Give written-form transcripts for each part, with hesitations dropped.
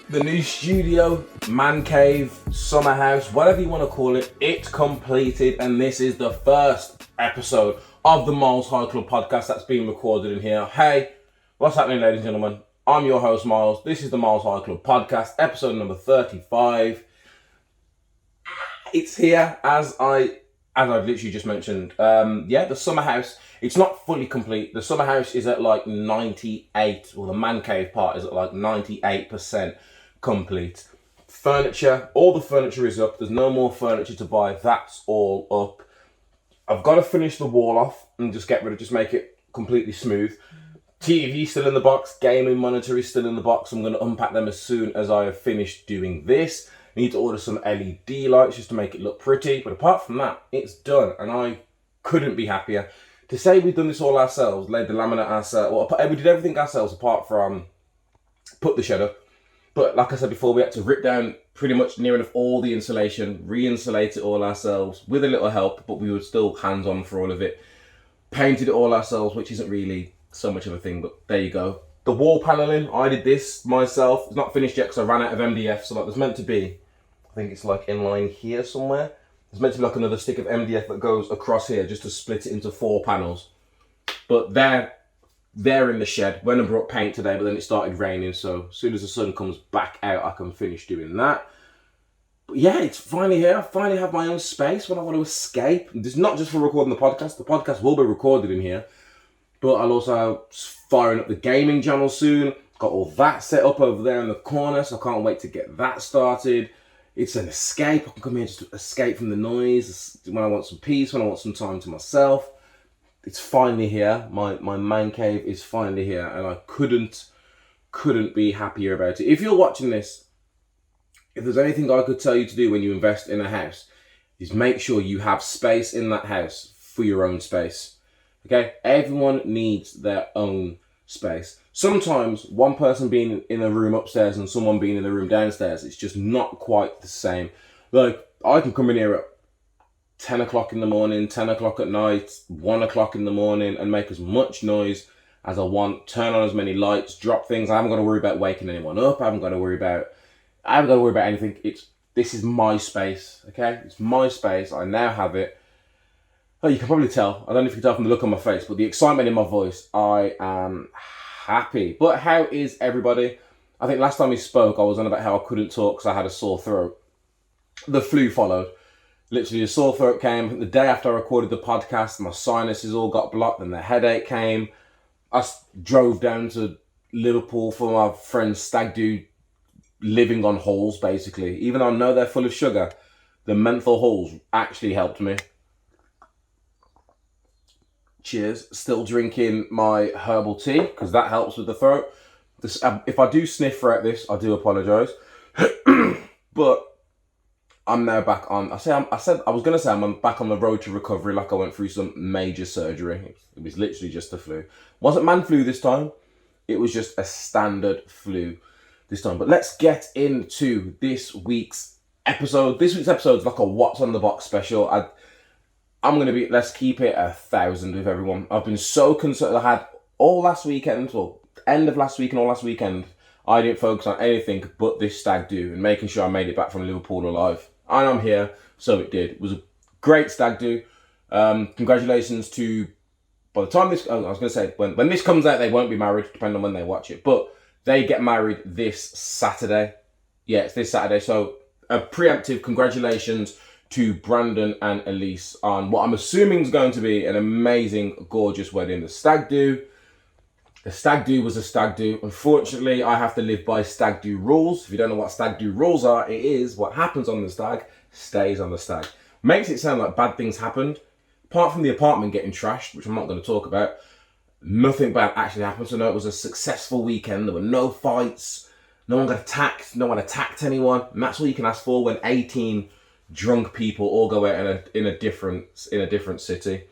The new studio, man cave, summer house, whatever you want to call it, it's completed, and this is the first episode of the MylesHighClubPodcast that's being recorded in here. Hey, what's happening, ladies and gentlemen? I'm your host, Myles. This is the MylesHighClubPodcast, episode number 35. It's here, as I've literally just mentioned. The summer house, it's not fully complete. The summer house is at like 98, or the man cave part is at like 98% complete. Furniture, all the furniture is up. There's no more furniture to buy. That's all up. I've got to finish the wall off and just make it completely smooth. TV still in the box. Gaming monitor is still in the box. I'm going to unpack them as soon as I have finished doing this. I need to order some LED lights just to make it look pretty. But apart from that, it's done. And I couldn't be happier. To say we've done this all ourselves, laid the laminate ourselves, we did everything ourselves apart from put the shed up. But like I said before, we had to rip down pretty much near enough all the insulation, re-insulate it all ourselves with a little help, but we were still hands-on for all of it. Painted it all ourselves, which isn't really so much of a thing, but there you go. The wall paneling, I did this myself. It's not finished yet because I ran out of MDF, so like there's meant to be, I think it's like in line here somewhere. There's meant to be like another stick of MDF that goes across here just to split it into 4 panels. But they're in the shed. Went and brought paint today, but then it started raining, so as soon as the sun comes back out, I can finish doing that. But yeah, it's finally here. I finally have my own space when I want to escape. It's not just for recording the podcast. The podcast will be recorded in here, but I'll also firing up the gaming channel soon. Got all that set up over there in the corner, so I can't wait to get that started. It's an escape. I can come here just to escape from the noise when I want some peace, when I want some time to myself. It's finally here. My man cave is finally here, and I couldn't be happier about it. If you're watching this, if there's anything I could tell you to do when you invest in a house, is make sure you have space in that house for your own space. Okay? Everyone needs their own space. Sometimes one person being in a room upstairs and someone being in a room downstairs, it's just not quite the same. Like, I can come in here at 10 o'clock in the morning, 10 o'clock at night, 1 o'clock in the morning and make as much noise as I want, turn on as many lights, drop things. I haven't got to worry about waking anyone up. I haven't got to worry about anything. This is my space, okay? It's my space. I now have it. Oh, you can probably tell. I don't know if you can tell from the look on my face, but the excitement in my voice, I am happy. But how is everybody? I think last time we spoke, I was on about how I couldn't talk because I had a sore throat. The flu followed. Literally, the sore throat came the day after I recorded the podcast. My sinuses all got blocked, and the headache came. I drove down to Liverpool for my friend's stag do, living on Halls, basically. Even though I know they're full of sugar, the menthol Halls actually helped me. Cheers. Still drinking my herbal tea, because that helps with the throat. If I do sniff throughout this, I do apologise. But I'm now back on. I was gonna say I'm back on the road to recovery, like I went through some major surgery. It was literally just the flu. Wasn't man flu this time. It was just a standard flu this time. But let's get into this week's episode. This week's episode is like a What's on the Box special. Let's keep it 1,000 with everyone. I've been so concerned. I had all last weekend, well, end of last week and all last weekend, I didn't focus on anything but this stag do and making sure I made it back from Liverpool alive. And I'm here, so it did. It was a great stag do. Congratulations to, by the time this, I was going to say, when this comes out, they won't be married, depending on when they watch it. But they get married this Saturday. Yeah, it's this Saturday. So a preemptive congratulations to Brandon and Elise on what I'm assuming is going to be an amazing, gorgeous wedding. The stag do was a stag do. Unfortunately, I have to live by stag do rules. If you don't know what stag do rules are, it is what happens on the stag stays on the stag. Makes it sound like bad things happened. Apart from the apartment getting trashed, which I'm not going to talk about, nothing bad actually happened. So no, it was a successful weekend. There were no fights. No one got attacked. No one attacked anyone. And that's all you can ask for when 18 drunk people all go out in a different city.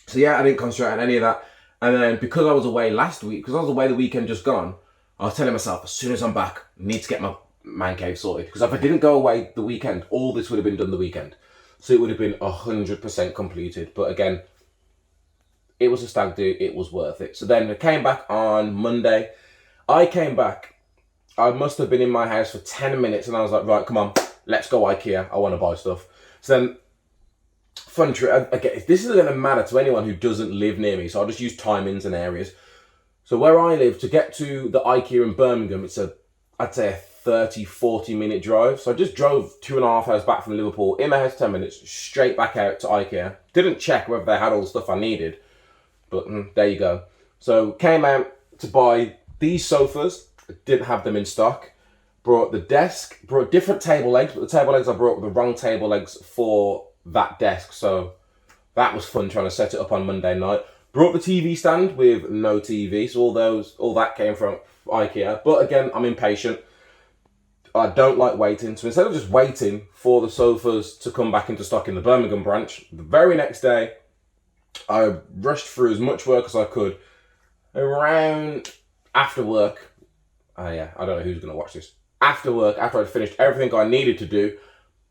So yeah, I didn't concentrate on any of that. And then because I was away last week, because I was away the weekend just gone, I was telling myself, as soon as I'm back, I need to get my man cave sorted. Because if I didn't go away the weekend, all this would have been done the weekend. So it would have been 100% completed. But again, it was a stag do. It was worth it. So then I came back on Monday. I came back I must have been in my house for 10 minutes and I was like, right, come on, let's go IKEA. I want to buy stuff. So then, fun trip. Again, this isn't going to matter to anyone who doesn't live near me, so I'll just use timings and areas. So where I live, to get to the IKEA in Birmingham, it's I'd say a 30, 40 minute drive. So I just drove 2.5 hours back from Liverpool, in my house 10 minutes, straight back out to IKEA. Didn't check whether they had all the stuff I needed, but there you go. So came out to buy these sofas, didn't have them in stock. Brought the desk, brought different table legs, but the table legs I brought were the wrong table legs for that desk. So that was fun trying to set it up on Monday night. Brought the TV stand with no TV, so all that came from IKEA. But again, I'm impatient. I don't like waiting. So instead of just waiting for the sofas to come back into stock in the Birmingham branch, the very next day, I rushed through as much work as I could. Around after work, I don't know who's going to watch this. After work, after I'd finished everything I needed to do,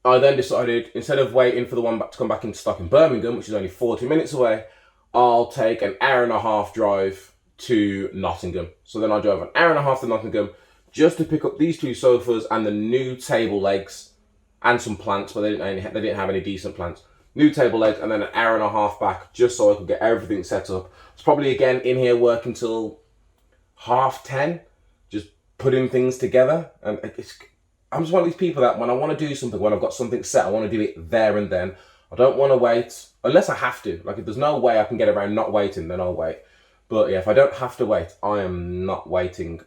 I then decided, instead of waiting for the one to come back into stock in Birmingham, which is only 40 minutes away, I'll take an hour and a half drive to Nottingham. So then I drove an hour and a half to Nottingham just to pick up these two sofas and the new table legs and some plants, but they didn't have any decent plants. New table legs and then an hour and a half back just so I could get everything set up. It's probably again in here working till 10:30, just putting things together. And I'm just one of these people that when I want to do something, when I've got something set, I want to do it there and then. I don't want to wait, unless I have to. Like if there's no way I can get around not waiting, then I'll wait. But yeah, if I don't have to wait, I am not waiting.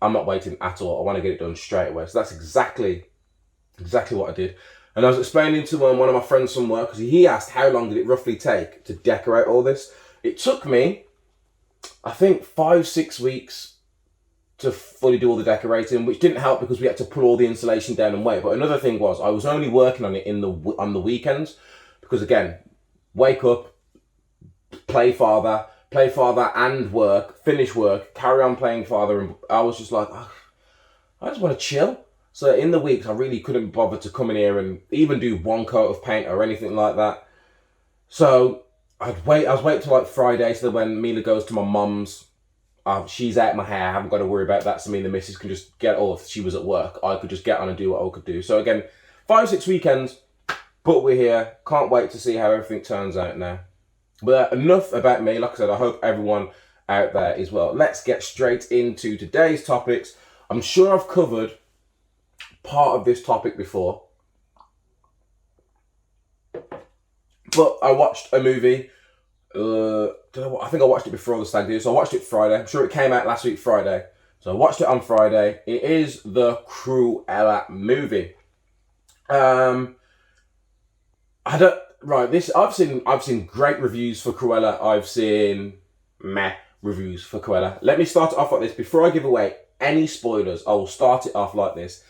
I'm not waiting at all. I want to get it done straight away. So that's exactly what I did. And I was explaining to one of my friends from work, because he asked how long did it roughly take to decorate all this. It took me, I think, 5-6 weeks to fully do all the decorating, which didn't help because we had to pull all the insulation down and wait. But another thing was I was only working on it on the weekends, because again, wake up, play father and work, finish work, carry on playing father, and I was just like, oh, I just want to chill. So in the weeks, I really couldn't bother to come in here and even do one coat of paint or anything like that. So I was waiting till like Friday, so that when Mila goes to my mum's, she's out my hair, I haven't got to worry about that, so me and the missus can just get, or if she was at work, I could just get on and do what I could do. So again, 5-6 weekends, but we're here. Can't wait to see how everything turns out now. But enough about me. Like I said, I hope everyone out there is well. Let's get straight into today's topics. I'm sure I've covered part of this topic before, but I watched a movie. I think I watched it before the stag do. So I watched it Friday. I'm sure it came out last week Friday. So I watched it on Friday. It is the Cruella movie. I've seen great reviews for Cruella. I've seen meh reviews for Cruella. Let me start it off like this. Before I give away any spoilers, I will start it off like this.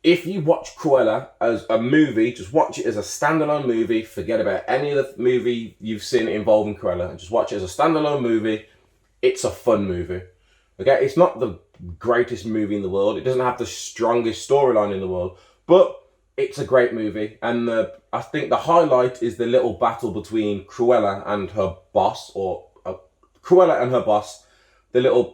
If you watch Cruella as a movie, just watch it as a standalone movie. Forget about any of the movie you've seen involving Cruella, and just watch it as a standalone movie. It's a fun movie. Okay, it's not the greatest movie in the world. It doesn't have the strongest storyline in the world, but it's a great movie. And I think the highlight is the little battle between Cruella and her boss, the little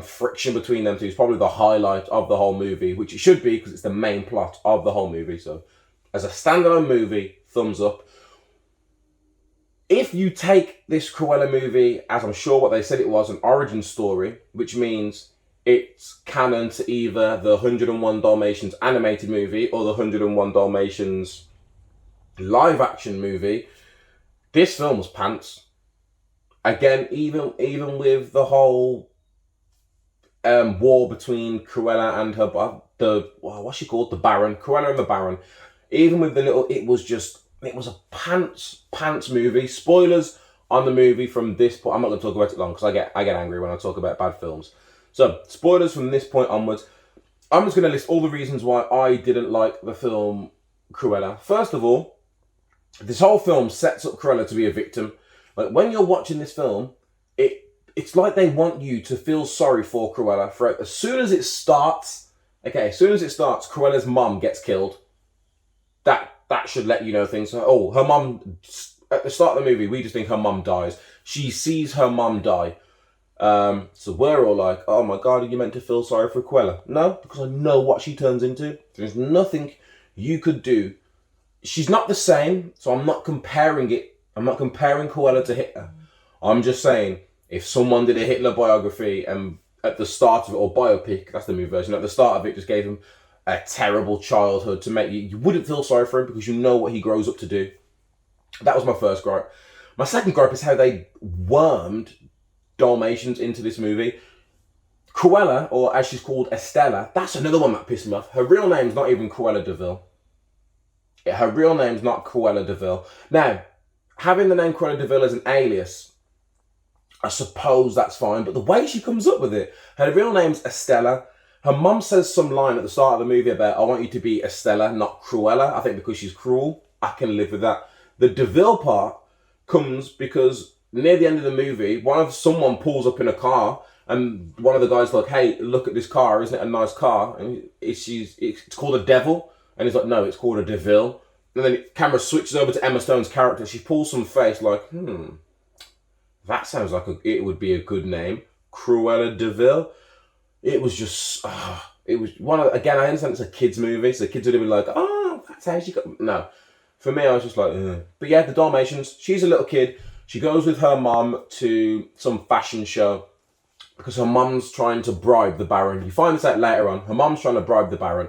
friction between them two is probably the highlight of the whole movie, which it should be because it's the main plot of the whole movie. So as a standalone movie, thumbs up. If you take this Cruella movie, as I'm sure what they said it was, an origin story, which means it's canon to either the 101 Dalmatians animated movie or the 101 Dalmatians live action movie, this film was pants. Again, even with the whole war between Cruella and what's she called? The Baron. Cruella and the Baron. Even with it was a pants movie. Spoilers on the movie from this point. I'm not going to talk about it long because I get angry when I talk about bad films. So, spoilers from this point onwards. I'm just going to list all the reasons why I didn't like the film Cruella. First of all, this whole film sets up Cruella to be a victim. Like, when you're watching this film, it's like they want you to feel sorry for Cruella. As soon as it starts, Cruella's mum gets killed. That should let you know things. Oh, her mum, at the start of the movie, we just think her mum dies. She sees her mum die. So we're all like, oh my God, are you meant to feel sorry for Cruella? No, because I know what she turns into. There's nothing you could do. She's not the same, so I'm not comparing it. I'm not comparing Cruella to Hitler. I'm just saying, if someone did a Hitler biography and at the start of it, or biopic, that's the new version, at the start of it just gave him a terrible childhood to make you wouldn't feel sorry for him because you know what he grows up to do. That was my first gripe. My second gripe is how they wormed Dalmatians into this movie. Cruella, or as she's called, Estella, that's another one that pissed me off. Her real name's not even Cruella de Vil. Her real name's not Cruella de Vil. Now, having the name Cruella de Vil as an alias, I suppose that's fine, but the way she comes up with it, her real name's Estella. Her mum says some line at the start of the movie about, I want you to be Estella, not Cruella. I think because she's cruel, I can live with that. The de Vil part comes because near the end of the movie, someone pulls up in a car and one of the guys like, hey, look at this car, isn't it a nice car? And it's called a devil. And he's like, no, it's called a de Vil. And then the camera switches over to Emma Stone's character. She pulls some face like, that sounds like it would be a good name. Cruella de Vil. It was just, it was one of, again, I understand it's a kid's movie, so kids would have been like, oh, that's how she got, no. For me, I was just like, ugh. But yeah, the Dalmatians, she's a little kid. She goes with her mum to some fashion show because her mum's trying to bribe the Baron. You find this out later on. Her mum's trying to bribe the Baron.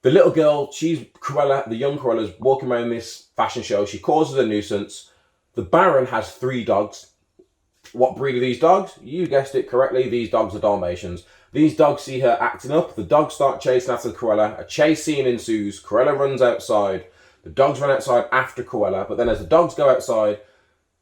The little girl, she's Cruella, the young Cruella's walking around this fashion show. She causes a nuisance. The Baron has 3 dogs. What breed are these dogs? You guessed it correctly. These dogs are Dalmatians. These dogs see her acting up. The dogs start chasing after Cruella. A chase scene ensues. Cruella runs outside. The dogs run outside after Cruella. But then as the dogs go outside,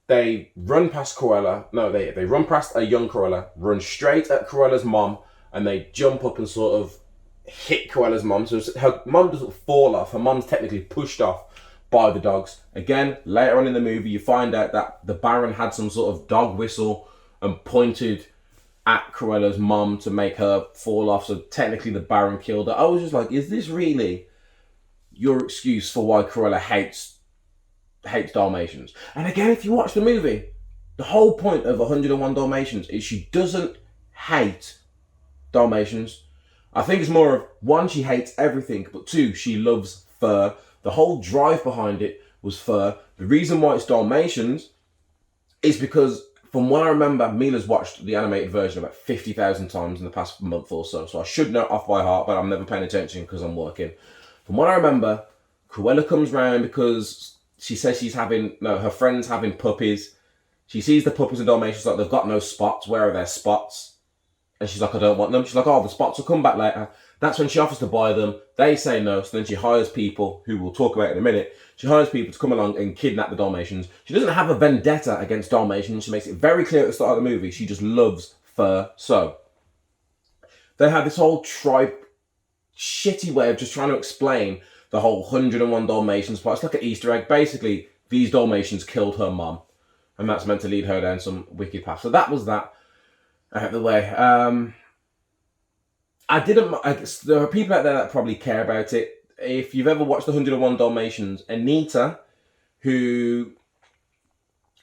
they run past Cruella. No, they run past a young Cruella, run straight at Cruella's mom, and they jump up and sort of hit Cruella's mom. So her mom doesn't fall off. Her mom's technically pushed off by the dogs. Again, later on in the movie, you find out that the Baron had some sort of dog whistle and pointed at Cruella's mom to make her fall off. So technically the Baron killed her. I was just like, is this really your excuse for why Cruella hates Dalmatians? And again, if you watch the movie, the whole point of 101 Dalmatians is she doesn't hate Dalmatians. I think it's more of, 1, she hates everything, but 2, she loves fur. The whole drive behind it was fur. The reason why it's Dalmatians is because, from what I remember, Mila's watched the animated version about 50,000 times in the past month or so. So I should know it off by heart, but I'm never paying attention because I'm working. From what I remember, Cruella comes round because she says her friend's having puppies. She sees the puppies in Dalmatians, like, they've got no spots. Where are their spots? And she's like, I don't want them. She's like, oh, the spots will come back later. That's when she offers to buy them. They say no, so then she hires people, who we'll talk about in a minute. She hires people to come along and kidnap the Dalmatians. She doesn't have a vendetta against Dalmatians. She makes it very clear at the start of the movie. She just loves fur. So they have this whole shitty way of just trying to explain the whole 101 Dalmatians part. It's like an Easter egg. Basically, these Dalmatians killed her mom, and that's meant to lead her down some wicked path. So that was that out of the way. There are people out there that probably care about it. If you've ever watched the 101 Dalmatians, Anita, who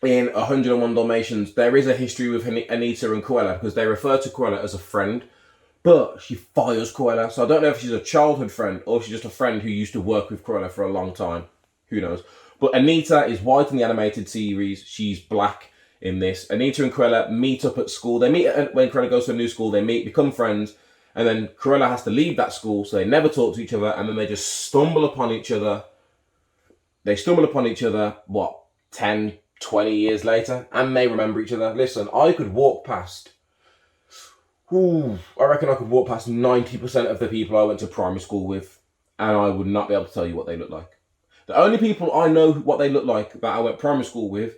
in 101 Dalmatians, there is a history with Anita and Cruella because they refer to Cruella as a friend, but she fires Cruella. So I don't know if she's a childhood friend or she's just a friend who used to work with Cruella for a long time. Who knows? But Anita is white in the animated series. She's black in this. Anita and Cruella meet up at school. They meet when Cruella goes to a new school. They meet, become friends. And then Cruella has to leave that school, so they never talk to each other, and then they just stumble upon each other. They stumble upon each other, 10, 20 years later, and they remember each other. Listen, I could walk past, I reckon I could walk past 90% of the people I went to primary school with, and I would not be able to tell you what they look like. The only people I know what they look like that I went primary school with,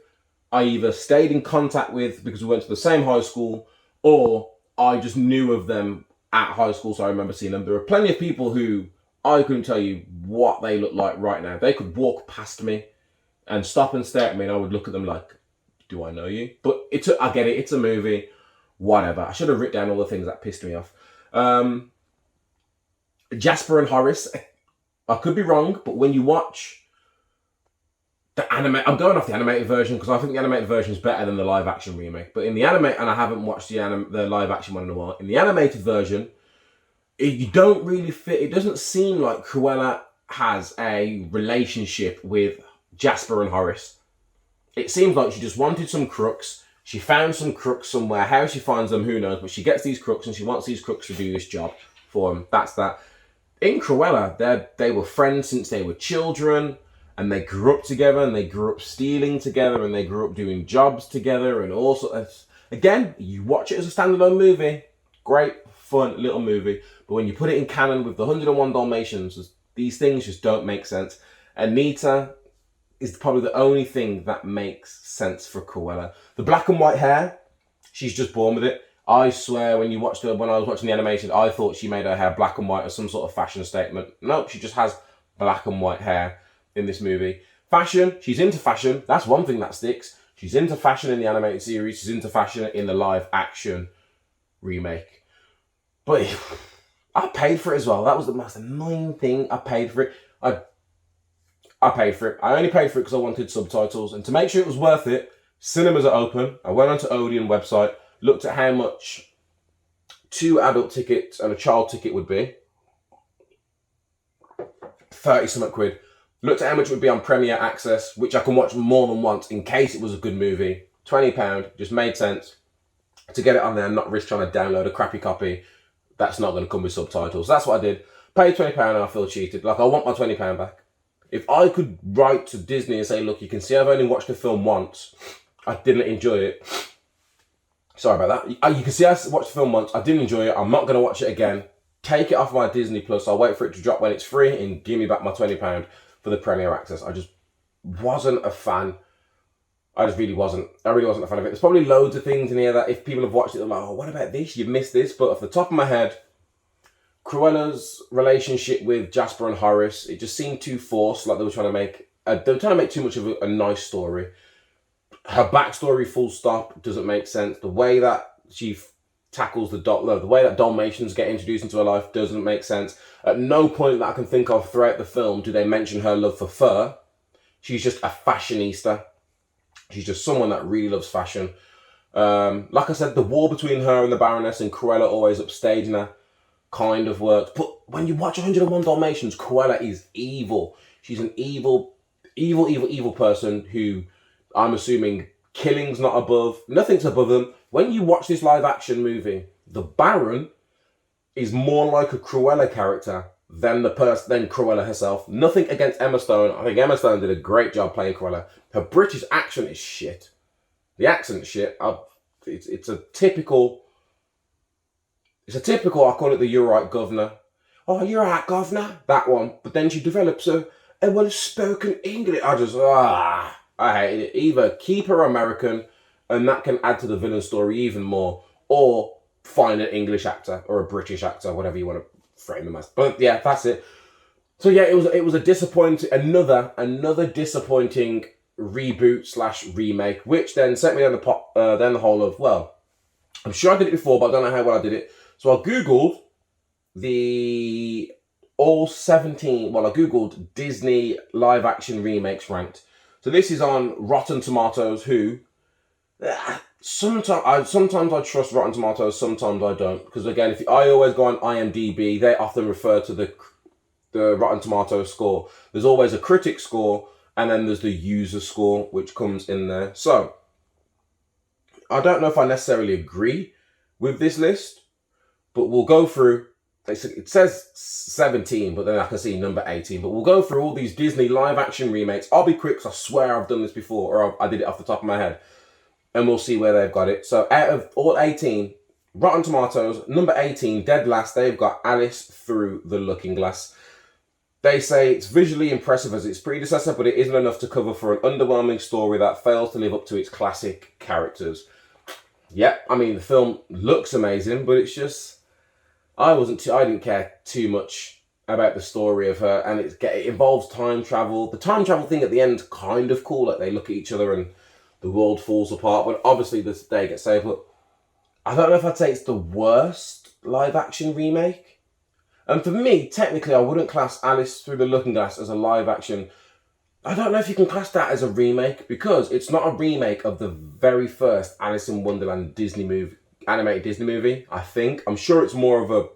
I either stayed in contact with because we went to the same high school, or I just knew of them at high school, so I remember seeing them. There are plenty of people who I couldn't tell you what they look like right now. They could walk past me and stop and stare at me, and I would look at them like, do I know you? But I get it, it's a movie, whatever. I should have written down all the things that pissed me off. Jasper and Horace, I could be wrong, but when you watch I'm going off the animated version because I think the animated version is better than the live action remake. But in the anime, and I haven't watched the live action one in a while. In the animated version, you don't really fit. It doesn't seem like Cruella has a relationship with Jasper and Horace. It seems like she just wanted some crooks. She found some crooks somewhere. How she finds them, who knows? But she gets these crooks and she wants these crooks to do this job for them. That's that. In Cruella, they were friends since they were children. And they grew up together, and they grew up stealing together, and they grew up doing jobs together, and all sorts. Again, you watch it as a standalone movie. Great, fun little movie. But when you put it in canon with the 101 Dalmatians, these things just don't make sense. Anita is probably the only thing that makes sense for Cruella. The black and white hair, she's just born with it. I swear, when I was watching the animation, I thought she made her hair black and white as some sort of fashion statement. No, she just has black and white hair in this movie. Fashion, she's into fashion. That's one thing that sticks. She's into fashion in the animated series. She's into fashion in the live action remake. But I paid for it as well. That was the most annoying thing. I paid for it. I paid for it. I only paid for it because I wanted subtitles. And to make sure it was worth it, cinemas are open. I went onto Odeon website, looked at how much 2 adult tickets and a child ticket would be. 30-something quid. Looked at how much it would be on Premiere Access, which I can watch more than once in case it was a good movie. £20, just made sense to get it on there and not risk trying to download a crappy copy that's not going to come with subtitles. That's what I did. Paid £20 and I feel cheated. Like, I want my £20 back. If I could write to Disney and say, look, you can see I've only watched the film once. I didn't enjoy it. Sorry about that. You can see I watched the film once. I didn't enjoy it. I'm not going to watch it again. Take it off my Disney Plus. I'll wait for it to drop when it's free and give me back my £20 for the Premiere Access. I just wasn't a fan. I just really wasn't. I really wasn't a fan of it. There's probably loads of things in here that if people have watched it, they're like, oh, what about this? You've missed this. But off the top of my head, Cruella's relationship with Jasper and Horace, it just seemed too forced. Like they were trying to make too much of a nice story. Her backstory, full stop, doesn't make sense. The way that she tackles the way that Dalmatians get introduced into her life doesn't make sense. At no point that I can think of throughout the film do they mention her love for fur. She's just a fashionista. She's just someone that really loves fashion. Like I said, the war between her and the Baroness and Cruella always upstaging her kind of worked. But when you watch 101 Dalmatians, Cruella is evil. She's an evil person who, I'm assuming, killing's not above, nothing's above them. When you watch this live action movie, the Baron is more like a Cruella character than Cruella herself. Nothing against Emma Stone. I think Emma Stone did a great job playing Cruella. Her British accent is shit. The accent is shit. It's a typical, I call it the You're Right Governor. Oh, you're right, Governor. That one. But then she develops a well-spoken English. I hate it. Either keep her American, and that can add to the villain story even more, or find an English actor or a British actor, whatever you want to frame them as. But yeah, that's it. So yeah, it was a disappointing, another disappointing reboot / remake, which then sent me down the hole of, well, I'm sure I did it before, but I don't know how well I did it. So I Googled I Googled Disney live action remakes ranked. So this is on Rotten Tomatoes, who sometimes I trust Rotten Tomatoes, sometimes I don't. Because again, I always go on IMDb, they often refer to the Rotten Tomatoes score. There's always a critic score, and then there's the user score, which comes in there. So I don't know if I necessarily agree with this list, but we'll go through. It says 17, but then I can see number 18. But we'll go through all these Disney live action remakes. I'll be quick, because I swear I've done this before, or I did it off the top of my head. And we'll see where they've got it. So out of all 18, Rotten Tomatoes, number 18, dead last, they've got Alice Through the Looking Glass. They say it's visually impressive as its predecessor, but it isn't enough to cover for an underwhelming story that fails to live up to its classic characters. Yep, I mean, the film looks amazing, but it's just, I didn't care too much about the story of her, and it involves time travel. The time travel thing at the end, kind of cool, like they look at each other and the world falls apart, but obviously they get saved. But I don't know if I'd say it's the worst live action remake. And for me, technically, I wouldn't class Alice Through the Looking Glass as a live action. I don't know if you can class that as a remake because it's not a remake of the very first Alice in Wonderland Disney movie, animated Disney movie. I'm sure it's more of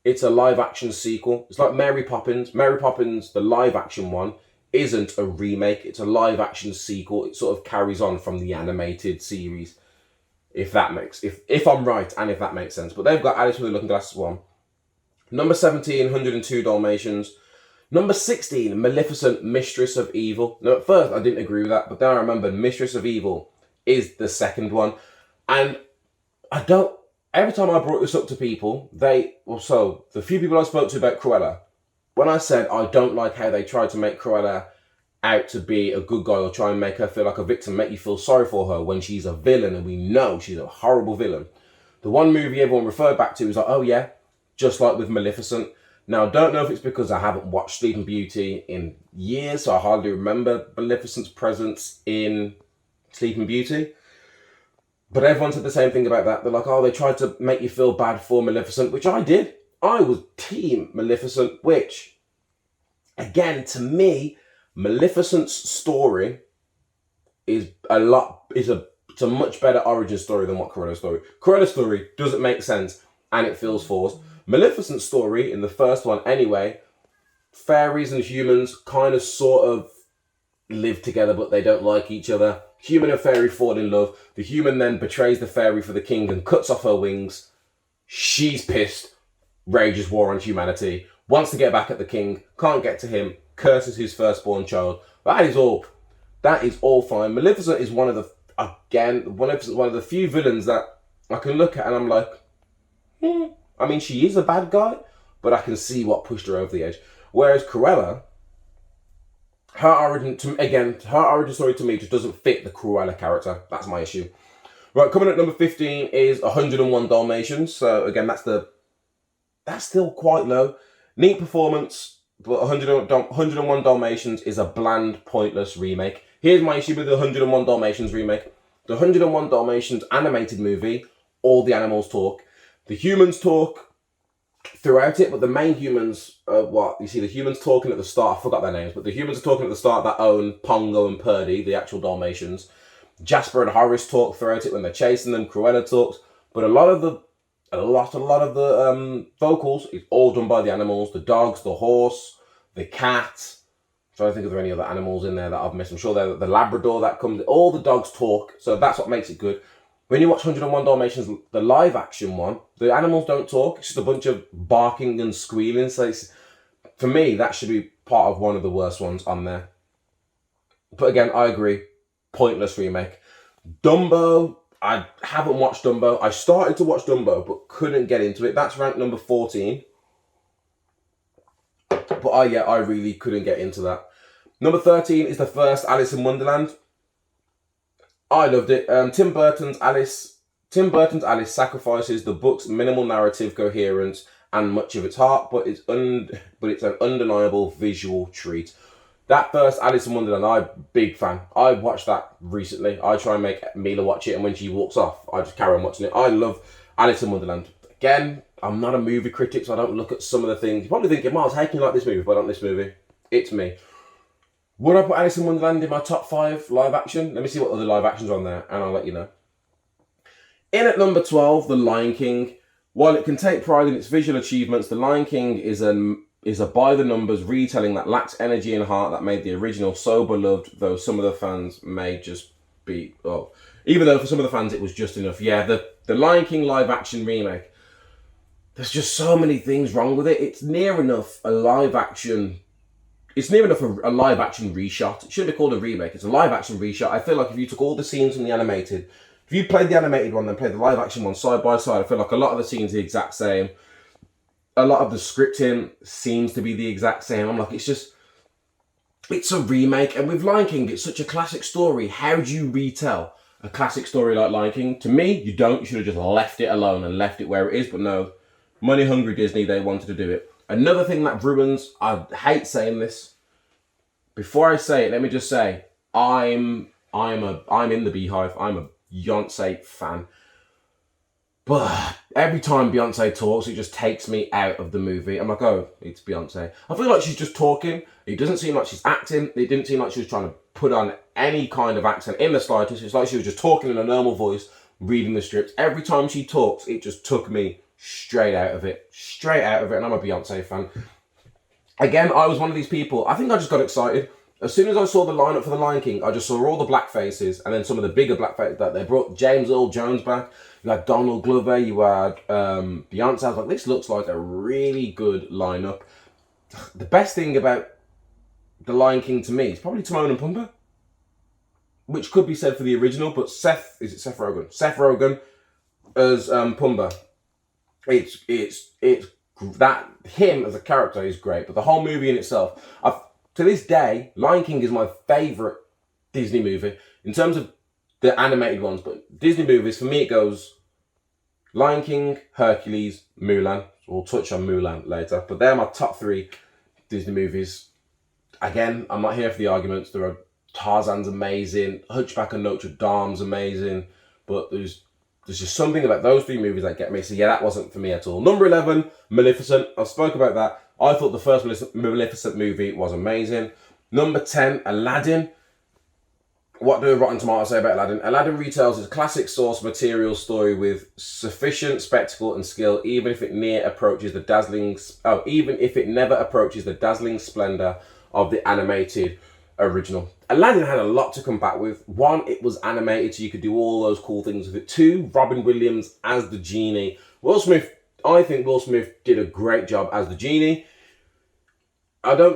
it's a live action sequel. It's like Mary Poppins. Mary Poppins, the live action one, isn't a remake. It's a live action sequel. It sort of carries on from the animated series. If I'm right and if that makes sense. But they've got Alice with the Looking Glass one. Number 17, 102 Dalmatians. Number 16, Maleficent, Mistress of Evil. Now, at first, I didn't agree with that, but then I remembered Mistress of Evil is the second one. And every time I brought this up to people, the few people I spoke to about Cruella, when I said I don't like how they tried to make Cruella out to be a good guy or try and make her feel like a victim, make you feel sorry for her when she's a villain and we know she's a horrible villain. The one movie everyone referred back to was like, oh yeah, just like with Maleficent. Now, I don't know if it's because I haven't watched Sleeping Beauty in years, so I hardly remember Maleficent's presence in Sleeping Beauty. But everyone said the same thing about that. They're like, oh, they tried to make you feel bad for Maleficent, which I did. I was team Maleficent, which, again, to me, Maleficent's story is it's a much better origin story than what Cruella's story. Cruella's story doesn't make sense and it feels forced. Maleficent's story, in the first one anyway, fairies and humans kind of sort of live together, but they don't like each other. Human and fairy fall in love. The human then betrays the fairy for the king and cuts off her wings. She's pissed, rages war on humanity, wants to get back at the king, can't get to him, curses his firstborn child. That is all fine. Maleficent is one of the few villains that I can look at and I'm like, I mean, she is a bad guy, but I can see what pushed her over the edge. Whereas Cruella, her origin story to me just doesn't fit the Cruella character. That's my issue. Right, coming at number 15 is 101 Dalmatians. So again, that's still quite low. Neat performance, but 101 Dalmatians is a bland, pointless remake. Here's my issue with the 101 Dalmatians remake. The 101 Dalmatians animated movie, all the animals talk. The humans talk throughout it, but the main humans, the humans talking at the start, I forgot their names, but the humans are talking at the start that own Pongo and Purdy, the actual Dalmatians. Jasper and Horace talk throughout it when they're chasing them. Cruella talks, but a lot of the vocals is all done by the animals: the dogs, the horse, the cat. So I think are there any other animals in there that I've missed? I'm sure they're the Labrador that comes. All the dogs talk, so that's what makes it good. When you watch 101 Dalmatians, the live action one, the animals don't talk. It's just a bunch of barking and squealing. So for me, that should be part of one of the worst ones on there. But again, I agree. Pointless remake. Dumbo, I haven't watched Dumbo. I started to watch Dumbo, but couldn't get into it. That's ranked number 14. But I really couldn't get into that. Number 13 is the first Alice in Wonderland. I loved it. Tim Burton's Alice sacrifices the book's minimal narrative coherence and much of its heart, but it's an undeniable visual treat. That first Alice in Wonderland, I'm a big fan. I watched that recently. I try and make Mila watch it, and when she walks off, I just carry on watching it. I love Alice in Wonderland. Again, I'm not a movie critic, so I don't look at some of the things. You're probably thinking, Myles, how can you like this movie if I don't like this movie? It's me. Would I put Alice in Wonderland in my top 5 live action? Let me see what other live actions are on there, and I'll let you know. In at number 12, The Lion King. While it can take pride in its visual achievements, The Lion King is a by-the-numbers retelling that lacks energy and heart that made the original so beloved, though some of the fans may just be... Oh, even though for some of the fans it was just enough. Yeah, the Lion King live-action remake, there's just so many things wrong with it. It's near enough a live-action reshot. It shouldn't be called a remake. It's a live-action reshot. I feel like if you took all the scenes from the animated... If you played the animated one, then played the live-action one side by side, I feel like a lot of the scenes are the exact same. A lot of the scripting seems to be the exact same. I'm like, it's a remake. And with Lion King, it's such a classic story. How do you retell a classic story like Lion King? To me, you don't. You should have just left it alone and left it where it is. But no, money-hungry Disney, they wanted to do it. Another thing that ruins, I hate saying this. Before I say it, let me just say, I'm in the Beehive. I'm a Beyonce fan. But every time Beyonce talks, it just takes me out of the movie. I'm like, oh, it's Beyonce. I feel like she's just talking. It doesn't seem like she's acting. It didn't seem like she was trying to put on any kind of accent in the slightest. It's like she was just talking in a normal voice, reading the script. Every time she talks, it just took me straight out of it. Straight out of it. And I'm a Beyonce fan. Again, I was one of these people. I think I just got excited. As soon as I saw the lineup for The Lion King, I just saw all the black faces and then some of the bigger black faces that they brought. James Earl Jones back. You had Donald Glover. You had Beyonce. I was like, this looks like a really good lineup. The best thing about The Lion King to me is probably Timon and Pumbaa, which could be said for the original, but Seth Rogen? Seth Rogen as Pumbaa. It's that him as a character is great, but the whole movie in itself, to this day, Lion King is my favourite Disney movie in terms of the animated ones. But Disney movies, for me, it goes Lion King, Hercules, Mulan. We'll touch on Mulan later, but they're my top 3 Disney movies. Again, I'm not here for the arguments. There are Tarzan's amazing, Hunchback of Notre Dame's amazing, but there's just something about those 3 movies that get me. So yeah, that wasn't for me at all. Number 11, Maleficent. I spoke about that. I thought the first Maleficent movie was amazing. Number 10, Aladdin. What do Rotten Tomatoes say about Aladdin? Aladdin retells its classic source material story with sufficient spectacle and skill, even if it never approaches the dazzling splendor of the animated original. Aladdin had a lot to come back with. 1, it was animated, so you could do all those cool things with it. 2, Robin Williams as the genie. I think Will Smith did a great job as the genie. At no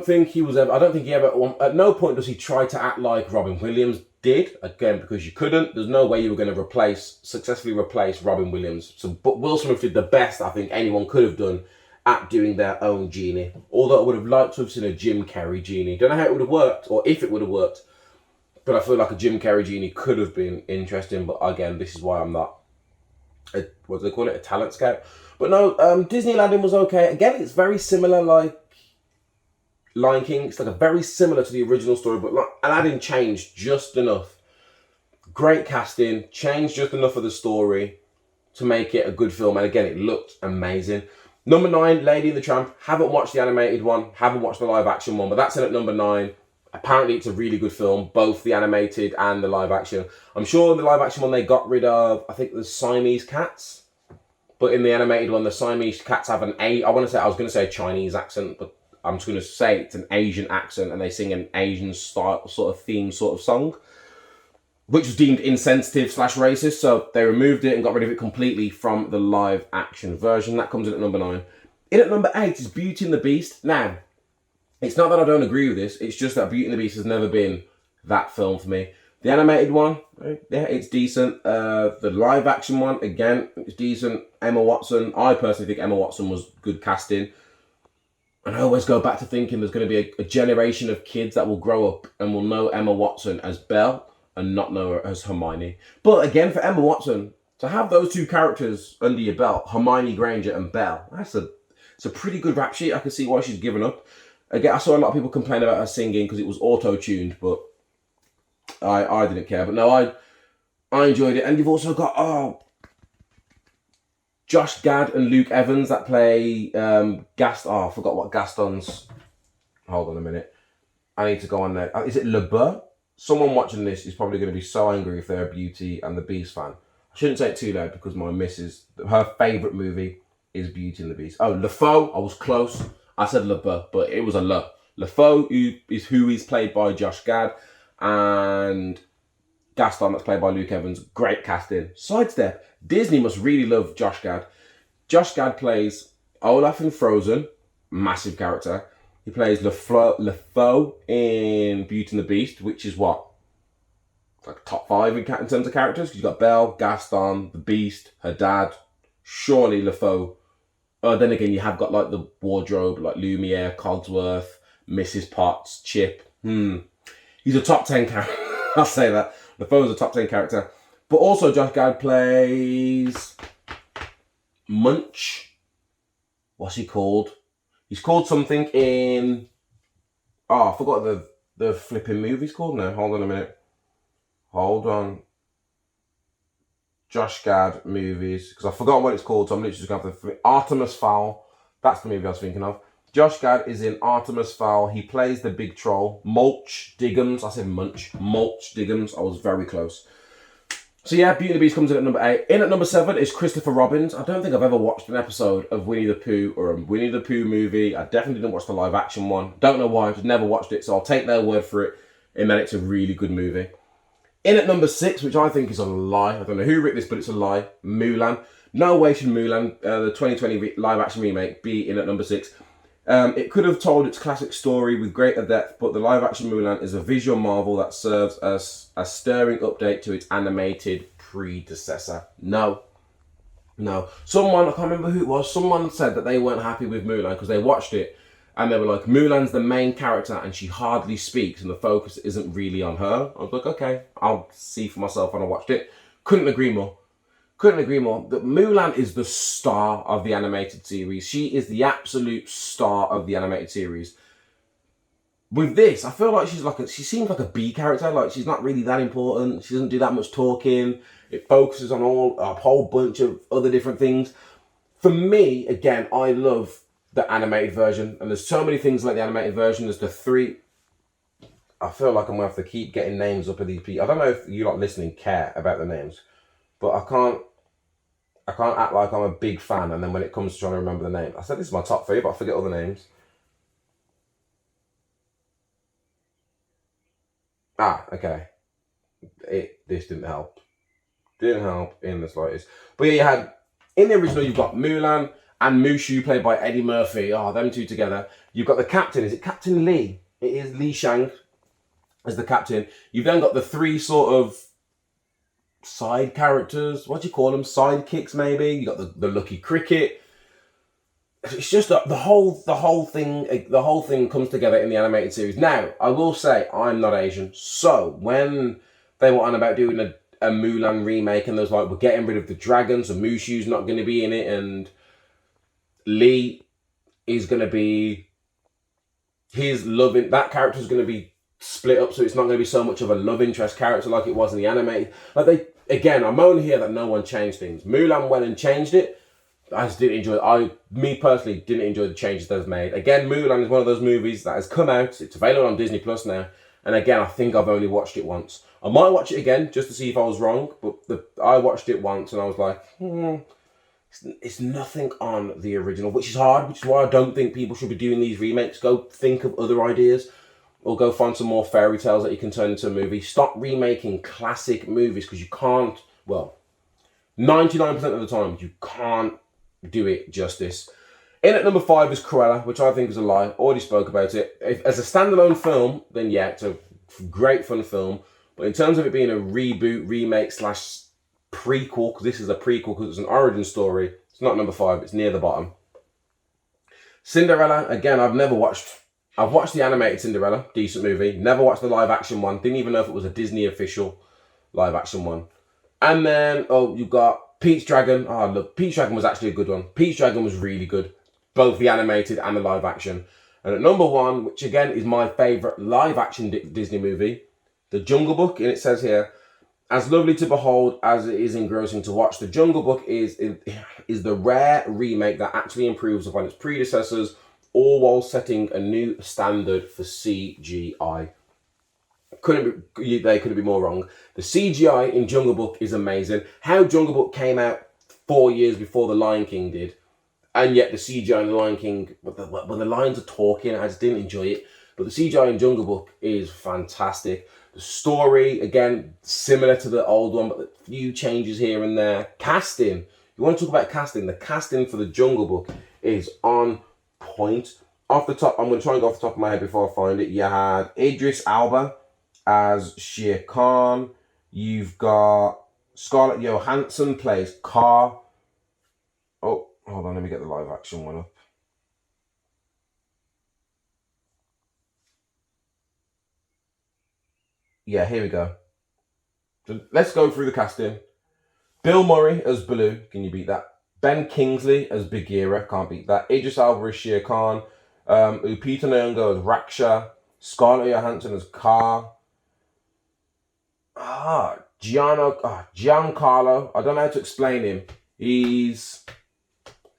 point does he try to act like Robin Williams did, again, because you couldn't. There's no way you were going to successfully replace Robin Williams. But Will Smith did the best I think anyone could have done at doing their own genie. Although I would have liked to have seen a Jim Carrey genie. Don't know how it would have worked, or if it would have worked, but I feel like a Jim Carrey genie could have been interesting. But again, this is why I'm not, what do they call it, a talent scout? But no, Disney Aladdin was okay. Again, it's very similar, like Lion King. It's like a very similar to the original story, but like Aladdin changed just enough. Great casting, changed just enough of the story to make it a good film. And again, it looked amazing. Number 9, Lady and the Tramp. Haven't watched the animated one, haven't watched the live action one, but that's in at number 9. Apparently it's a really good film, both the animated and the live action. I'm sure in the live action one they got rid of, I think, the Siamese cats. But in the animated one, the Siamese cats have I was going to say a Chinese accent, but I'm just going to say it's an Asian accent, and they sing an Asian style sort of theme sort of song, which was deemed insensitive / racist. So they removed it and got rid of it completely from the live action version. That comes in at number 9. In at number 8 is Beauty and the Beast. Now, it's not that I don't agree with this. It's just that Beauty and the Beast has never been that film for me. The animated one, yeah, it's decent. The live action one, again, it's decent. Emma Watson. I personally think Emma Watson was good casting. And I always go back to thinking there's going to be a generation of kids that will grow up and will know Emma Watson as Belle and not know her as Hermione. But again, for Emma Watson, to have those 2 characters under your belt, Hermione Granger and Belle, it's a pretty good rap sheet. I can see why she's given up. Again, I saw a lot of people complain about her singing because it was auto-tuned, but I didn't care. But no, I enjoyed it. And you've also got Josh Gad and Luke Evans that play I forgot what Gaston's. Hold on a minute. I need to go on there. Is it Le Beau? Someone watching this is probably going to be so angry if they're a Beauty and the Beast fan. I shouldn't say it too loud because my missus, her favourite movie is Beauty and the Beast. Oh, LeFou. I was close. I said Le Beau, but it was a Le. LeFou, who is played by Josh Gad, and Gaston, that's played by Luke Evans. Great casting. Sidestep. Disney must really love Josh Gad. Josh Gad plays Olaf in Frozen. Massive character. He plays LeFou in Beauty and the Beast, which is what? Like top 5 in terms of characters. Because you've got Belle, Gaston, the Beast, her dad. Surely LeFou. Then again, you have got like the wardrobe, like Lumiere, Cogsworth, Mrs. Potts, Chip. He's a top 10 character. I'll say that. LeFou's a top 10 character. But also Josh Gad plays Munch. What's he called? He's called something in... I forgot the flipping movie's called now. Hold on a minute. Hold on. Josh Gad movies, because I forgot what it's called, so I'm literally just going to have to... Artemis Fowl. That's the movie I was thinking of. Josh Gad is in Artemis Fowl. He plays the big troll. Mulch Diggums. I said Munch. Mulch Diggums. I was very close. So yeah, Beauty and the Beast comes in at number 8. In at number 7 is Christopher Robbins. I don't think I've ever watched an episode of Winnie the Pooh or a Winnie the Pooh movie. I definitely didn't watch the live action one. Don't know why, I've just never watched it, so I'll take their word for it, and then it's a really good movie. In at number 6, which I think is a lie, I don't know who wrote this, but it's a lie, Mulan. No way should Mulan, the 2020 live action remake, be in at number 6. It could have told its classic story with greater depth, but the live-action Mulan is a visual marvel that serves as a stirring update to its animated predecessor. No. Someone, I can't remember who it was, someone said that they weren't happy with Mulan because they watched it and they were like, Mulan's the main character and she hardly speaks and the focus isn't really on her. I was like, okay, I'll see for myself when I watched it. Couldn't agree more. That Mulan is the star of the animated series. She is the absolute star of the animated series. With this, I feel like she seems like a B character. Like, she's not really that important. She doesn't do that much talking. It focuses on a whole bunch of other different things. For me, again, I love the animated version. And there's so many things like the animated version. There's the 3... I feel like I'm going to have to keep getting names up of these people. I don't know if you lot listening care about the names. But I can't act like I'm a big fan, and then when it comes to trying to remember the name, I said this is my top 3, but I forget all the names. Okay. This didn't help. Didn't help in the slightest. But yeah, you had, in the original, you've got Mulan and Mushu, played by Eddie Murphy. Oh, them two together. You've got the captain. Is it Captain Lee? It is Li Shang as the captain. You've then got the 3 sort of side characters, what do you call them? Sidekicks, maybe. You got the Lucky Cricket. It's just the whole thing comes together in the animated series. Now, I will say I'm not Asian, so when they were on about doing a Mulan remake and there's like, we're getting rid of the dragon, so Mushu's not going to be in it, and Lee is going to be that character's going to be split up, so it's not going to be so much of a love interest character like it was in the animated. Again, I'm only here that no one changed things. Mulan went and changed it. I just didn't enjoy it. Me personally didn't enjoy the changes they've made. Again, Mulan is one of those movies that has come out. It's available on Disney Plus now. And again, I think I've only watched it once. I might watch it again just to see if I was wrong. But I watched it once and I was like, it's nothing on the original, which is hard, which is why I don't think people should be doing these remakes. Go think of other ideas. Or go find some more fairy tales that you can turn into a movie. Stop remaking classic movies because you can't, 99% of the time, you can't do it justice. In at number 5 is Cruella, which I think is a lie. Already spoke about it. As a standalone film, then yeah, it's a great fun film. But in terms of it being a reboot, remake / prequel, because this is a prequel because it's an origin story, it's not number 5, it's near the bottom. Cinderella, again, I've watched the animated Cinderella, decent movie. Never watched the live action one. Didn't even know if it was a Disney official live action one. And then, you've got Pete's Dragon. Oh, look, Pete's Dragon was actually a good one. Pete's Dragon was really good. Both the animated and the live action. And at number 1, which again is my favourite live action Disney movie, The Jungle Book. And it says here, as lovely to behold as it is engrossing to watch, The Jungle Book is the rare remake that actually improves upon its predecessors, all while setting a new standard for CGI. They couldn't be more wrong. The CGI in Jungle Book is amazing. How Jungle Book came out 4 years before The Lion King did, and yet the CGI in The Lion King, when the lions are talking, I just didn't enjoy it. But the CGI in Jungle Book is fantastic. The story, again, similar to the old one, but a few changes here and there. Casting. You want to talk about casting? The casting for The Jungle Book is on point. Off the top, I'm going to try and go off the top of my head before I find it. You had Idris Elba as Shere Khan. You've got Scarlett Johansson plays Car. Oh, hold on, let me get the live action one up. Yeah, here we go. So let's go through the casting. Bill Murray as Baloo. Can you beat that? Ben Kingsley as Bagheera. Can't beat that. Idris Elba as Shere Khan. Lupita Nyong'o as Raksha. Scarlett Johansson as Car. Giancarlo. I don't know how to explain him. He's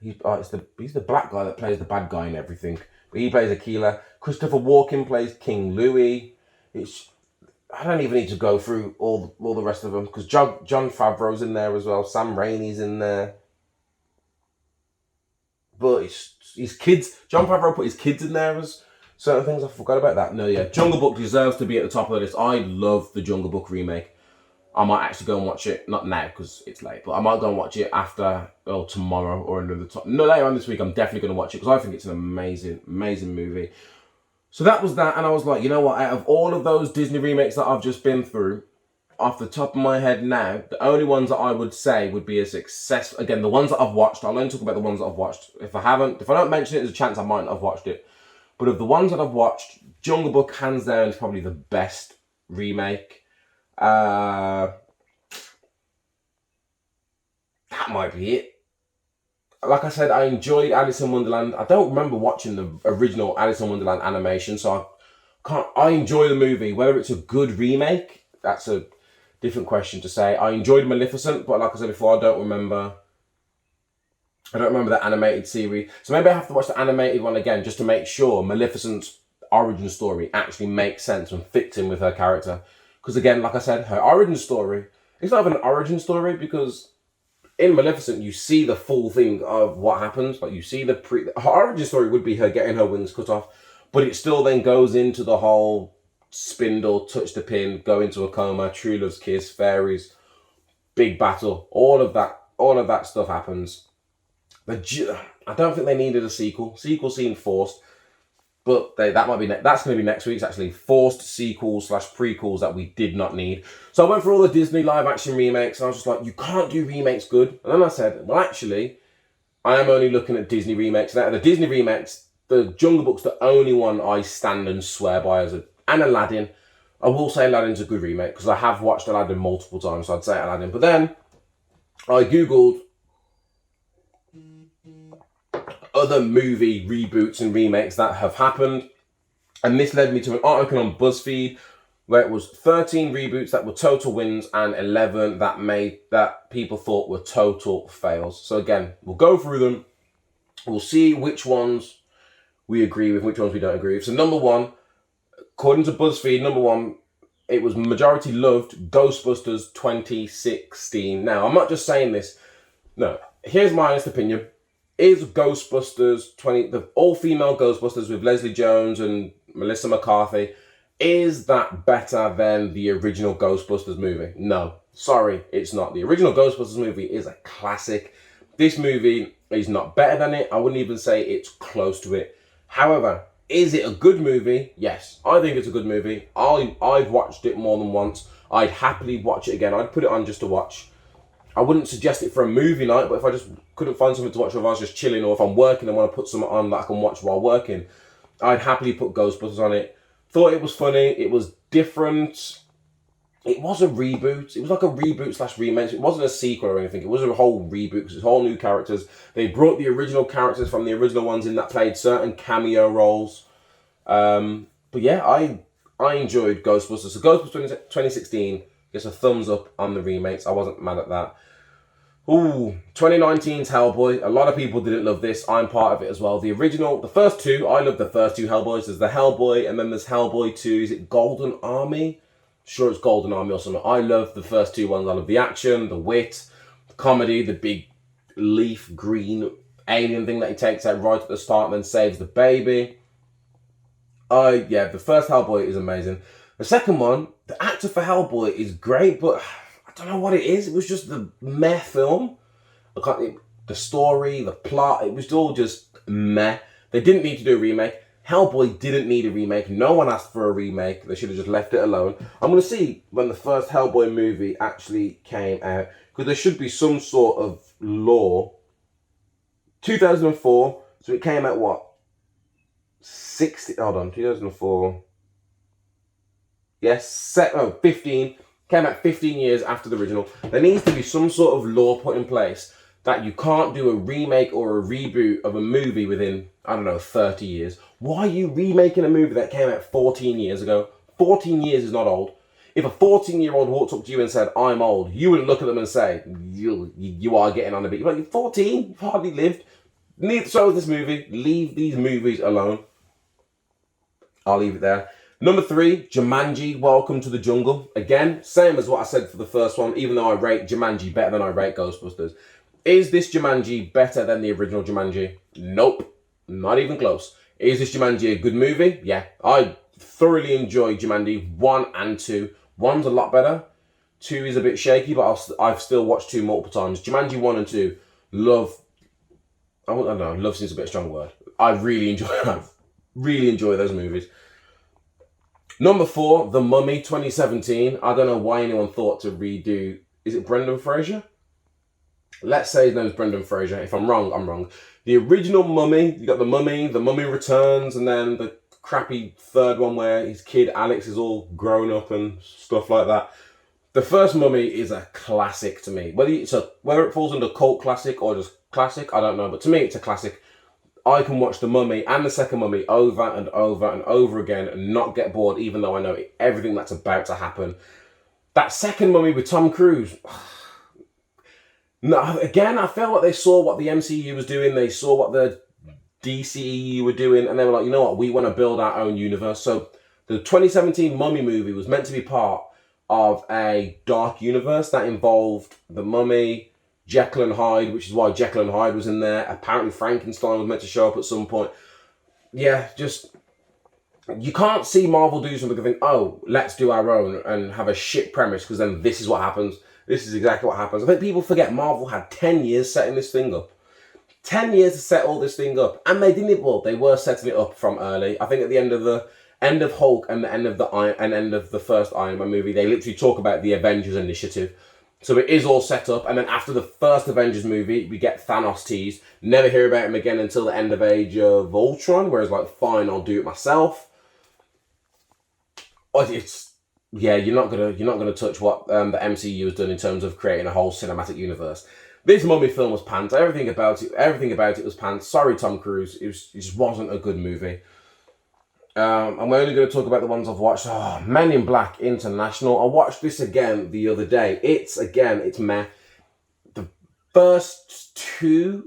the black guy that plays the bad guy and everything. But he plays Aquila. Christopher Walken plays King Louis. I don't even need to go through all the rest of them because John Favreau's in there as well. Sam Raimi's in there. But his kids. John Favreau put his kids in there as certain things. I forgot about that. No, yeah. Jungle Book deserves to be at the top of the list. I love the Jungle Book remake. I might actually go and watch it. Not now because it's late, but I might go and watch it after, tomorrow or another time. No, later on this week, I'm definitely going to watch it because I think it's an amazing, amazing movie. So that was that, and I was like, you know what? Out of all of those Disney remakes that I've just been through, off the top of my head now, the only ones that I would say would be a success. Again, the ones that I've watched, I'll only talk about the ones that I've watched. If I don't mention it, there's a chance I might not have watched it. But of the ones that I've watched, Jungle Book, hands down, is probably the best remake. That might be it. Like I said, I enjoyed Alice in Wonderland. I don't remember watching the original Alice in Wonderland animation, so I enjoy the movie. Whether it's a good remake, that's a different question to say. I enjoyed Maleficent, but like I said before, I don't remember that animated series. So maybe I have to watch the animated one again just to make sure Maleficent's origin story actually makes sense and fits in with her character. Because again, like I said, her origin story, it's not even an origin story because in Maleficent, you see the full thing of what happens. Like you see her origin story would be her getting her wings cut off, but it still then goes into the whole spindle, touch the pin, go into a coma, true love's kiss, fairies, big battle. All of that stuff happens. But I don't think they needed a sequel. Sequel seemed forced. But that's going to be next week's actually. Forced sequels / prequels that we did not need. So I went through all the Disney live action remakes and I was just like, you can't do remakes good. And then I said, well actually, I am only looking at Disney remakes. Now the Disney remakes, the Jungle Book's the only one I stand and swear by and Aladdin. I will say Aladdin's a good remake because I have watched Aladdin multiple times, so I'd say Aladdin. But then I Googled other movie reboots and remakes that have happened, and this led me to an article on BuzzFeed where it was 13 reboots that were total wins and 11 that people thought were total fails. So again, we'll go through them, we'll see which ones we agree with, which ones we don't agree with. So number one, according to BuzzFeed, it was majority loved, Ghostbusters 2016. Now I'm not just saying this, no, here's my honest opinion. Is Ghostbusters the all-female Ghostbusters with Leslie Jones and Melissa McCarthy, is that better than the original Ghostbusters movie? No. Sorry, it's not. The original Ghostbusters movie is a classic. This movie is not better than it. I wouldn't even say it's close to it. However, is it a good movie? Yes, I think it's a good movie. I've watched it more than once. I'd happily watch it again. I'd put it on just to watch. I wouldn't suggest it for a movie night, but if I just couldn't find something to watch, or if I was just chilling, or if I'm working and want to put something on that I can watch while working, I'd happily put Ghostbusters on it. Thought it was funny. It was different. It was a reboot. It was like a reboot / remake. It wasn't a sequel or anything. It was a whole reboot because it's whole new characters. They brought the original characters from the original ones in that played certain cameo roles. But yeah, I enjoyed Ghostbusters. So Ghostbusters 2016 gets a thumbs up on the remakes. I wasn't mad at that. Ooh, 2019's Hellboy. A lot of people didn't love this. I'm part of it as well. The first two, I love the first two Hellboys. There's the Hellboy and then there's Hellboy 2. Is it Golden Army? Sure, it's Golden Army or something. I love the first two ones. I love the action, the wit, the comedy, the big leaf green alien thing that he takes out right at the start and then saves the baby. The first Hellboy is amazing. The second one, the actor for Hellboy is great, but I don't know what it is. It was just the meh film. The story, the plot, it was all just meh. They didn't need to do a remake. Hellboy didn't need a remake. No one asked for a remake. They should have just left it alone. I'm going to see when the first Hellboy movie actually came out, because there should be some sort of law. 2004, so it came out what? 2004. Yes, 15. Came out 15 years after the original. There needs to be some sort of law put in place that you can't do a remake or a reboot of a movie within, 30 years. Why are you remaking a movie that came out 14 years ago? 14 years is not old. If a 14-year-old walked up to you and said, I'm old, you wouldn't look at them and say, you are getting on a bit. You're like, you're 14, you've hardly lived. Neither so is this movie. Leave these movies alone. I'll leave it there. Number 3, Jumanji, Welcome to the Jungle. Again, same as what I said for the first one, even though I rate Jumanji better than I rate Ghostbusters. Is this Jumanji better than the original Jumanji? Nope. Not even close. Is this Jumanji a good movie? Yeah. I thoroughly enjoy Jumanji 1 and 2. 1's a lot better. 2 is a bit shaky, but I've still watched 2 multiple times. Jumanji 1 and 2, I don't know, love seems a bit of a strong word. I really enjoy those movies. Number 4, The Mummy 2017. I don't know why anyone thought to redo, is it Brendan Fraser? Let's say his name is Brendan Fraser. If I'm wrong, I'm wrong. The original Mummy, you got The Mummy Returns, and then the crappy third one where his kid Alex is all grown up and stuff like that. The first Mummy is a classic to me. Whether it falls under cult classic or just classic, I don't know. But to me, it's a classic. I can watch The Mummy and the second Mummy over and over and over again and not get bored, even though I know everything that's about to happen. That second Mummy with Tom Cruise. No, again, I felt like they saw what the MCU was doing. They saw what the DCEU were doing, and they were like, you know what? We want to build our own universe. So the 2017 Mummy movie was meant to be part of a dark universe that involved the Mummy, Jekyll and Hyde, which is why Jekyll and Hyde was in there. Apparently Frankenstein was meant to show up at some point. Yeah, just, you can't see Marvel do something and think, oh, let's do our own and have a shit premise, because then this is what happens. This is exactly what happens. I think people forget Marvel had 10 years setting this thing up. 10 years to set all this thing up. And they didn't, well, they were setting it up from early. I think at the end of Hulk and the end of the first Iron Man movie, they literally talk about the Avengers Initiative. So it is all set up, and then after the first Avengers movie, we get Thanos teased. Never hear about him again until the end of Age of Ultron, where it's like, fine, I'll do it myself. You're not gonna touch what the MCU has done in terms of creating a whole cinematic universe. This Mummy film was pants. Everything about it was pants. Sorry, Tom Cruise. It just wasn't a good movie. And we're only going to talk about the ones I've watched. Men in Black International. I watched this again the other day. It's meh. The first 2,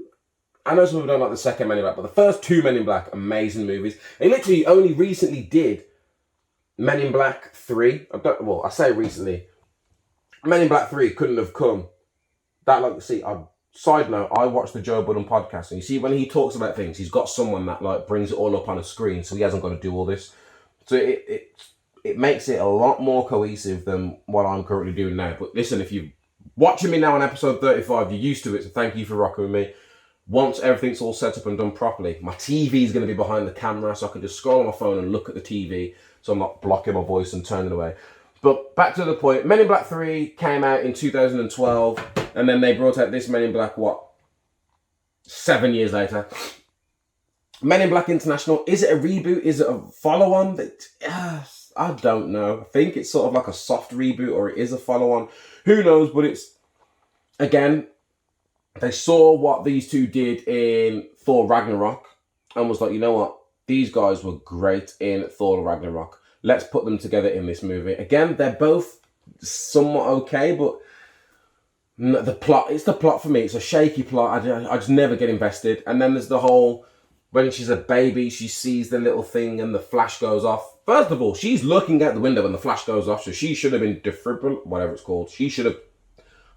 I know some people don't like the second Men in Black, but the first 2 Men in Black, amazing movies. They literally only recently did Men in Black 3. I say recently. Men in Black 3 couldn't have come. Side note, I watched the Joe Budden podcast, and you see when he talks about things, he's got someone that like brings it all up on a screen, so he hasn't got to do all this. So it makes it a lot more cohesive than what I'm currently doing now. But listen, if you're watching me now on episode 35, you're used to it, so thank you for rocking with me. Once everything's all set up and done properly, my TV is going to be behind the camera, so I can just scroll on my phone and look at the TV, so I'm not blocking my voice and turning away. But back to the point, Men in Black 3 came out in 2012, and then they brought out this Men in Black, 7 years later. Men in Black International, is it a reboot? Is it a follow-on? I don't know. I think it's sort of like a soft reboot, or it is a follow-on. Who knows, but it's, again, they saw what these two did in Thor Ragnarok, and was like, you know what? These guys were great in Thor Ragnarok. Let's put them together in this movie. Again, they're both somewhat okay, but it's the plot for me. It's a shaky plot. I just never get invested. And then there's the whole, when she's a baby, she sees the little thing and the flash goes off. First of all, she's looking out the window when the flash goes off, so she should have been defibrillated, whatever it's called. She should have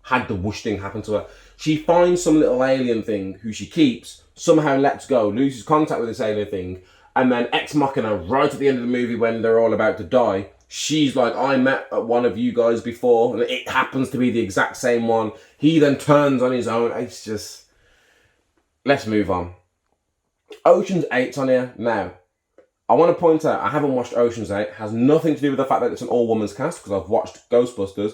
had the whoosh thing happen to her. She finds some little alien thing who she keeps, somehow lets go, loses contact with this alien thing, and then Ex Machina, right at the end of the movie when they're all about to die, she's like, I met one of you guys before, and it happens to be the exact same one. He then turns on his own. It's just, let's move on. Ocean's 8's on here. Now, I want to point out, I haven't watched Ocean's 8. It has nothing to do with the fact that it's an all-women's cast, because I've watched Ghostbusters.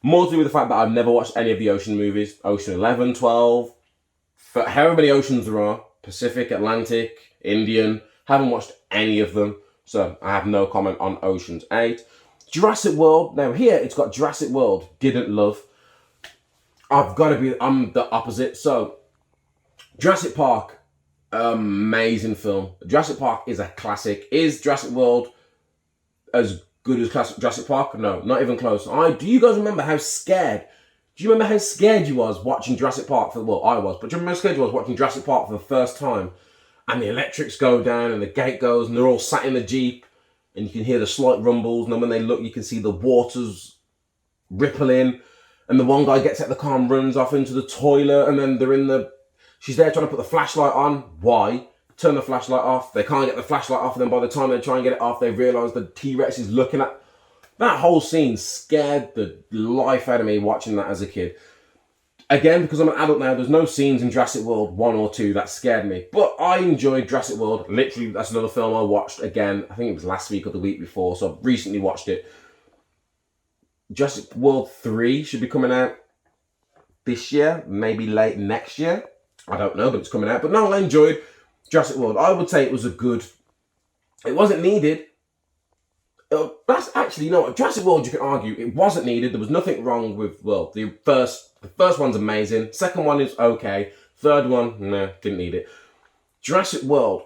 More to do with the fact that I've never watched any of the Ocean movies. Ocean 11, 12, however many oceans there are, Pacific, Atlantic, Indian, haven't watched any of them, so I have no comment on Ocean's 8. Jurassic World, now here it's got Jurassic World, didn't love. I'm the opposite. So, Jurassic Park, amazing film. Jurassic Park is a classic. Is Jurassic World as good as classic Jurassic Park? No, not even close. Do you guys remember how scared? Do you remember how scared you was watching Jurassic Park? Well, I was, but do you remember how scared you was watching Jurassic Park for the first time? And the electrics go down and the gate goes and they're all sat in the Jeep and you can hear the slight rumbles. And then when they look, you can see the waters rippling. And the one guy gets out the car and runs off into the toilet. And then she's there trying to put the flashlight on. Why? Turn the flashlight off. They can't get the flashlight off. And then by the time they try and get it off, they realise the T-Rex is looking at. That whole scene scared the life out of me watching that as a kid. Again, because I'm an adult now, there's no scenes in Jurassic World 1 or 2 that scared me. But I enjoyed Jurassic World. Literally, that's another film I watched again. I think it was last week or the week before, so I've recently watched it. Jurassic World 3 should be coming out this year, maybe late next year. I don't know, but it's coming out. But no, I enjoyed Jurassic World. I would say it was a good... It wasn't needed. That's actually, you know what, Jurassic World, you can argue, it wasn't needed. There was nothing wrong with, well, the first one's amazing. Second one is okay. Third one, nah, didn't need it. Jurassic World,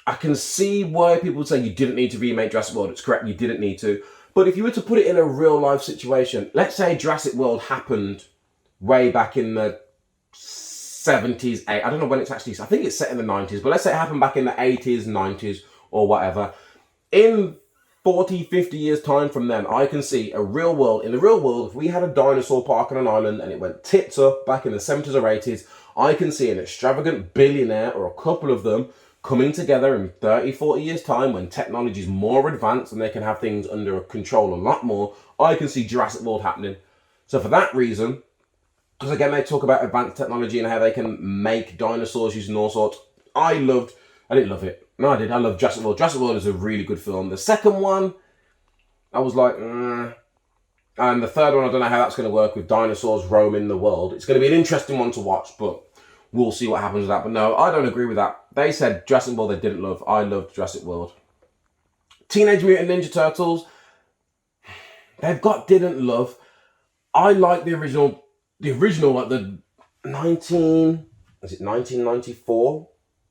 I can see why people would say you didn't need to remake Jurassic World. It's correct, you didn't need to. But if you were to put it in a real life situation, let's say Jurassic World happened way back in the 70s, I don't know when it's actually, I think it's set in the 90s, but let's say it happened back in the 80s, 90s, or whatever. In 40, 50 years time from then, I can see a real world. In the real world, if we had a dinosaur park on an island and it went tits up back in the 70s or 80s, I can see an extravagant billionaire or a couple of them coming together in 30, 40 years time when technology is more advanced and they can have things under control a lot more. I can see Jurassic World happening. So for that reason, because again, they talk about advanced technology and how they can make dinosaurs using all sorts. I didn't love it. No, I did. I love Jurassic World. Jurassic World is a really good film. The second one, I was like, And the third one, I don't know how that's going to work with dinosaurs roaming the world. It's going to be an interesting one to watch, but we'll see what happens with that. But no, I don't agree with that. They said Jurassic World they didn't love. I loved Jurassic World. Teenage Mutant Ninja Turtles, they've got didn't love. I like the original, like the 1994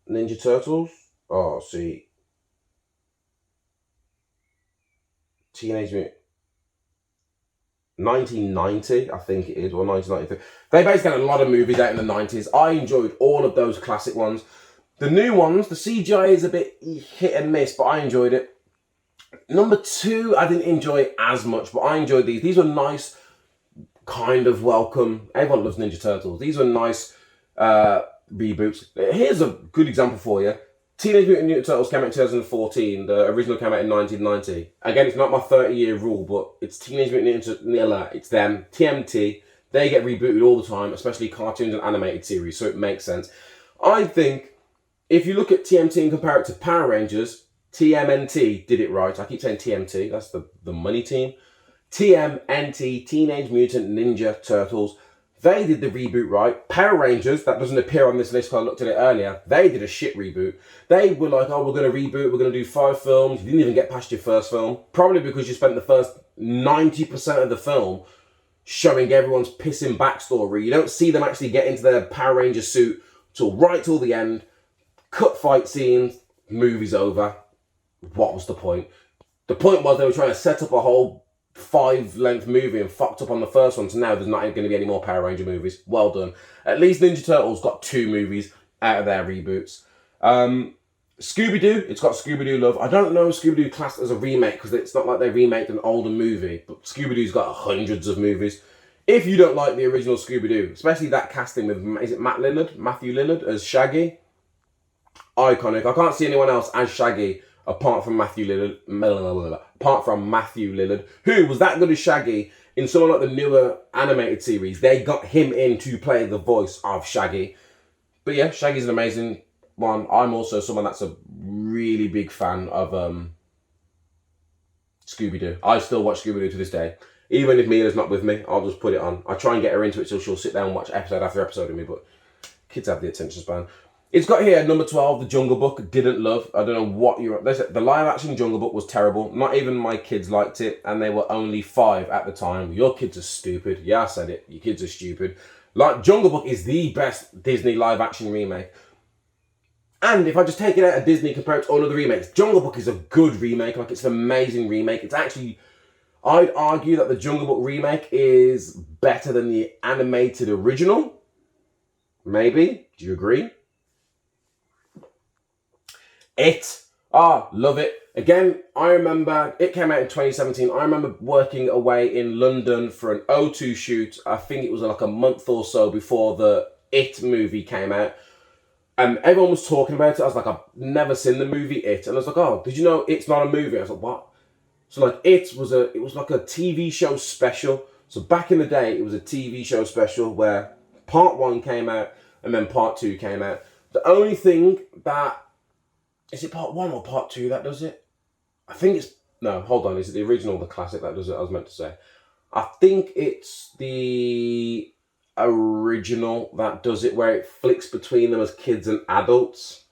Ninja Turtles? Oh, see. Teenage Mutant. 1990, I think it is, or 1993. They basically had a lot of movies out in the 90s. I enjoyed all of those classic ones. The new ones, the CGI is a bit hit and miss, but I enjoyed it. Number 2, I didn't enjoy as much, but I enjoyed these. These were nice, kind of welcome. Everyone loves Ninja Turtles. These were nice reboots. Here's a good example for you. Teenage Mutant Ninja Turtles came out in 2014. The original came out in 1990. Again, it's not my 30-year rule, but it's Teenage Mutant Ninja Turtles. It's them. TMT. They get rebooted all the time, especially cartoons and animated series, so it makes sense. I think if you look at TMT and compare it to Power Rangers, TMNT did it right. I keep saying TMT. That's the money team. TMNT, Teenage Mutant Ninja Turtles. They did the reboot right. Power Rangers, that doesn't appear on this list because I looked at it earlier, they did a shit reboot. They were like, oh, we're going to reboot, we're going to do 5 films. You didn't even get past your first film. Probably because you spent the first 90% of the film showing everyone's pissing backstory. You don't see them actually get into their Power Ranger suit till the end. Cut fight scenes, movie's over. What was the point? The point was they were trying to set up a whole 5-length movie and fucked up on the first one, so now there's not going to be any more Power Ranger movies. Well done. At least Ninja Turtles got 2 movies out of their reboots. Scooby-Doo, it's got Scooby-Doo love. I don't know Scooby-Doo classed as a remake because it's not like they remaked an older movie, but Scooby-Doo's got hundreds of movies. If you don't like the original Scooby-Doo, especially that casting with, is it Matthew Lillard as Shaggy? Iconic. I can't see anyone else as Shaggy apart from Matthew Lillard, who was that good as Shaggy in some of like the newer animated series. They got him in to play the voice of Shaggy. But yeah, Shaggy's an amazing one. I'm also someone that's a really big fan of Scooby-Doo. I still watch Scooby-Doo to this day. Even if Mila's not with me, I'll just put it on. I try and get her into it so she'll sit down and watch episode after episode with me, but kids have the attention span. It's got here, number 12, The Jungle Book, didn't love. I don't know what you're... The live-action Jungle Book was terrible. Not even my kids liked it, and they were only 5 at the time. Your kids are stupid. Yeah, I said it. Your kids are stupid. Like, Jungle Book is the best Disney live-action remake. And if I just take it out of Disney, compare it to all of the remakes, Jungle Book is a good remake. Like, it's an amazing remake. It's actually, I'd argue that the Jungle Book remake is better than the animated original. Maybe. Do you agree? It. Love it. Again, I remember, it came out in 2017. I remember working away in London for an O2 shoot. I think it was like a month or so before the It movie came out. And everyone was talking about it. I was like, I've never seen the movie It. And I was like, oh, did you know it's not a movie? I was like, what? So like, it was like a TV show special. So back in the day, it was a TV show special where part 1 came out and then part 2 came out. The only thing that, is it part 1 or part 2 that does it? I think it's, no, hold on. Is it the original or the classic that does it? I was meant to say. I think it's the original that does it, where it flicks between them as kids and adults.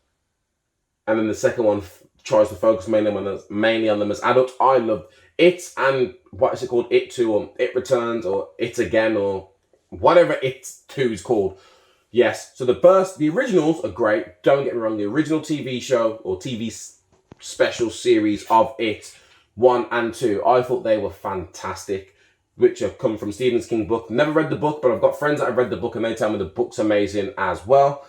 And then the second one tries to focus mainly on them as adults. I love it, and what is it called? It 2 or It Returns or It Again or whatever It 2 is called. Yes, so the originals are great. Don't get me wrong, the original TV show or TV special series of It 1 and 2, I thought they were fantastic, which have come from Stephen King's book. Never read the book, but I've got friends that have read the book and they tell me the book's amazing as well.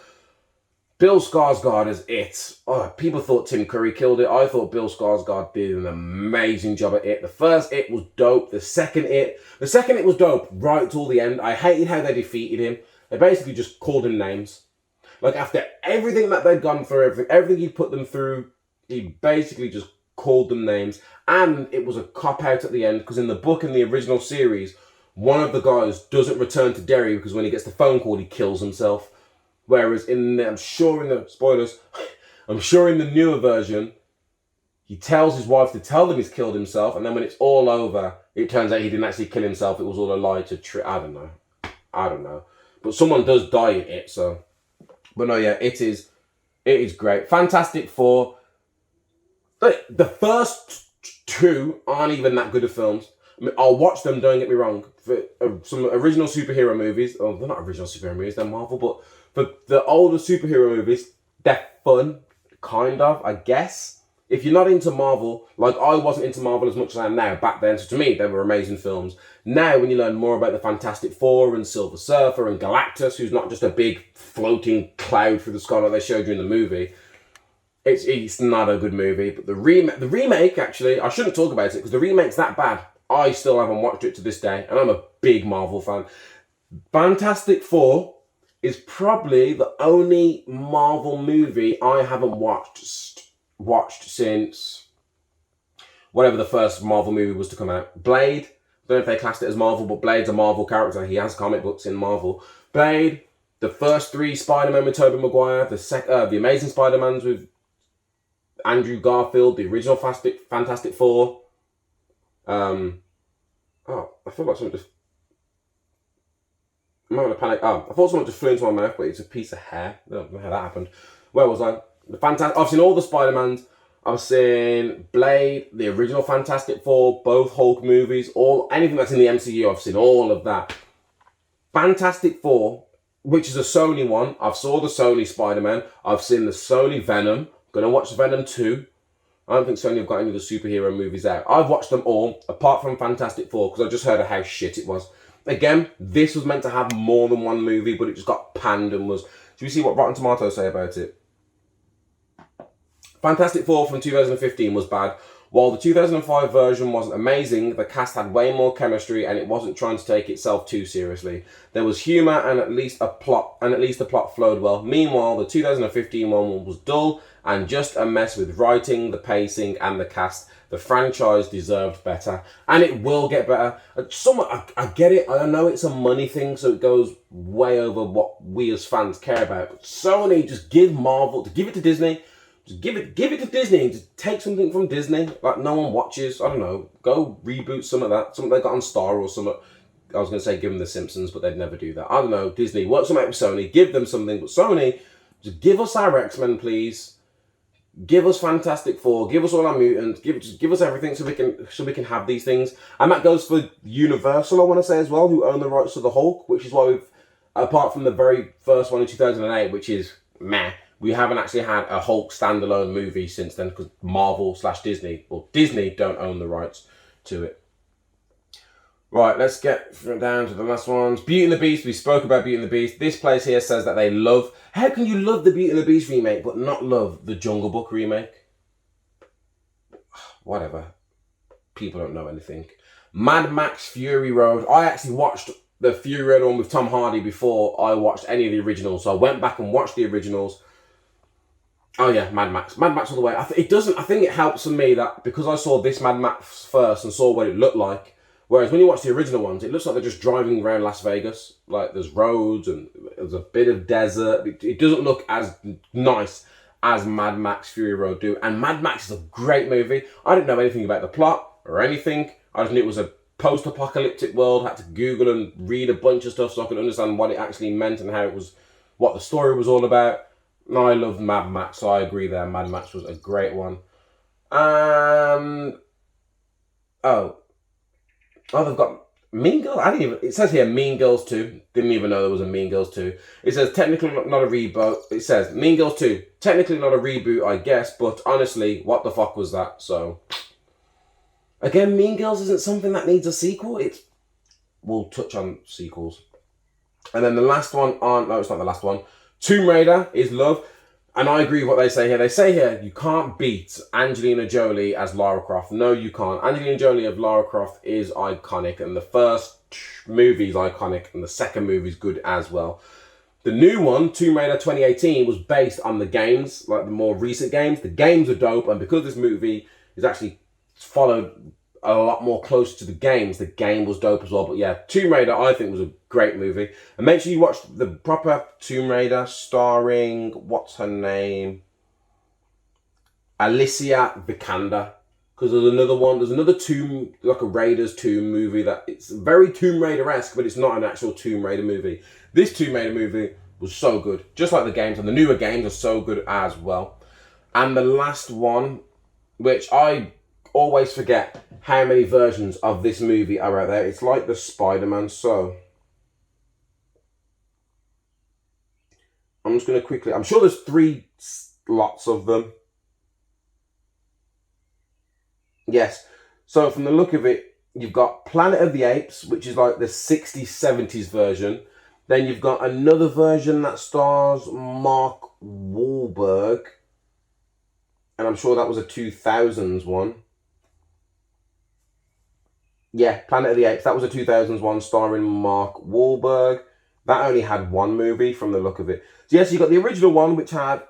Bill Skarsgård as It. Oh, people thought Tim Curry killed it. I thought Bill Skarsgård did an amazing job at It. The first It was dope. The second It was dope right till the end. I hated how they defeated him. They basically just called him names. Like, after everything that they'd gone through, everything he put them through, he basically just called them names. And it was a cop-out at the end, because in the book, in the original series, one of the guys doesn't return to Derry because when he gets the phone call, he kills himself. Whereas I'm sure in the newer version, he tells his wife to tell them he's killed himself, and then when it's all over, it turns out he didn't actually kill himself. It was all a lie to I don't know. But someone does die in It, so. But no, yeah, it is great. Fantastic Four. The first 2 aren't even that good of films. I mean, I'll watch them, don't get me wrong. For some original superhero movies, oh, they're not original superhero movies, they're Marvel, but for the older superhero movies, they're fun, kind of, I guess. If you're not into Marvel, like I wasn't into Marvel as much as I am now back then, so to me, they were amazing films. Now, when you learn more about the Fantastic Four and Silver Surfer and Galactus, who's not just a big floating cloud through the sky like they showed you in the movie, it's not a good movie. But the remake, actually, I shouldn't talk about it because the remake's that bad. I still haven't watched it to this day, and I'm a big Marvel fan. Fantastic Four is probably the only Marvel movie I haven't watched since whatever the first Marvel movie was to come out. Blade, don't know if they classed it as Marvel, but Blade's a Marvel character. He has comic books in Marvel. Blade, the first 3 Spider-Man with Tobey Maguire, the Amazing Spider-Mans with Andrew Garfield, the original Fantastic Four. I feel like something just... I'm having a panic. I thought something just flew into my mouth, but it's a piece of hair. I don't know how that happened. Where was I? I've seen all the Spider-Mans. I've seen Blade, the original Fantastic Four, both Hulk movies, anything that's in the MCU, I've seen all of that. Fantastic Four, which is a Sony one. I've saw the Sony Spider-Man. I've seen the Sony Venom. Gonna watch Venom 2. I don't think Sony have got any of the superhero movies out. I've watched them all, apart from Fantastic Four, because I just heard of how shit it was. Again, this was meant to have more than one movie, but it just got panned and was... Should we see what Rotten Tomatoes say about it? Fantastic Four from 2015 was bad. While the 2005 version wasn't amazing, the cast had way more chemistry and it wasn't trying to take itself too seriously. There was humour and at least the plot flowed well. Meanwhile, the 2015 one was dull and just a mess with writing, the pacing and the cast. The franchise deserved better, and it will get better. I get it. I know it's a money thing, so it goes way over what we as fans care about. But Sony, just give it to Disney. Just give it to Disney. Just take something from Disney like no one watches. I don't know. Go reboot some of that. Something they got on Star or something. I was going to say give them The Simpsons, but they'd never do that. I don't know. Disney, work something out with Sony. Give them something. But Sony, just give us our X-Men, please. Give us Fantastic Four. Give us all our mutants. Give us everything so we can have these things. And that goes for Universal, I want to say as well, who own the rights to the Hulk, which is why apart from the very first one in 2008, which is meh, We haven't actually had a Hulk standalone movie since then because Marvel/Disney, or Disney, don't own the rights to it. Right, let's get down to the last ones. Beauty and the Beast, we spoke about Beauty and the Beast. This place here says that they love... How can you love the Beauty and the Beast remake but not love the Jungle Book remake? Whatever. People don't know anything. Mad Max Fury Road. I actually watched the Fury Road one with Tom Hardy before I watched any of the originals. So I went back and watched the originals. Oh yeah, Mad Max. Mad Max all the way. I think it helps for me that because I saw this Mad Max first and saw what it looked like. Whereas when you watch the original ones, it looks like they're just driving around Las Vegas. Like there's roads and there's a bit of desert. It doesn't look as nice as Mad Max Fury Road do. And Mad Max is a great movie. I didn't know anything about the plot or anything. I just knew it was a post-apocalyptic world. I had to Google and read a bunch of stuff so I could understand what it actually meant and how it was, what the story was all about. And I loved Mad Max, so I agree there. Mad Max was a great one. Oh, they've got Mean Girls. It says here Mean Girls 2. Didn't even know there was a Mean Girls 2. It says technically not a reboot. It says Mean Girls 2. Technically not a reboot, I guess, but honestly, what the fuck was that? So, again, Mean Girls isn't something that needs a sequel. We'll touch on sequels. And then the last one no, it's not the last one. Tomb Raider is love. And I agree with what they say here. They say here, you can't beat Angelina Jolie as Lara Croft. No, you can't. Angelina Jolie of Lara Croft is iconic. And the first movie is iconic. And the second movie is good as well. The new one, Tomb Raider 2018, was based on the games, like the more recent games. The games are dope. And because this movie is actually followed a lot more close to the games, the game was dope as well. But yeah, Tomb Raider, I think, was a great movie. And make sure you watch the proper Tomb Raider starring, what's her name? Alicia Vikander. Because there's another Tomb, like a Raiders Tomb movie that it's very Tomb Raider-esque, but it's not an actual Tomb Raider movie. This Tomb Raider movie was so good. Just like the games, and the newer games are so good as well. And the last one, which I always forget how many versions of this movie are out there. It's like the Spider-Man. So I'm just going to quickly... I'm sure there's 3 lots of them. Yes. So from the look of it, you've got Planet of the Apes, which is like the 60s, 70s version. Then you've got another version that stars Mark Wahlberg. And I'm sure that was a 2000s one. Yeah, Planet of the Apes. That was a 2000s one starring Mark Wahlberg. That only had 1 movie from the look of it. So yes, you got the original one, which had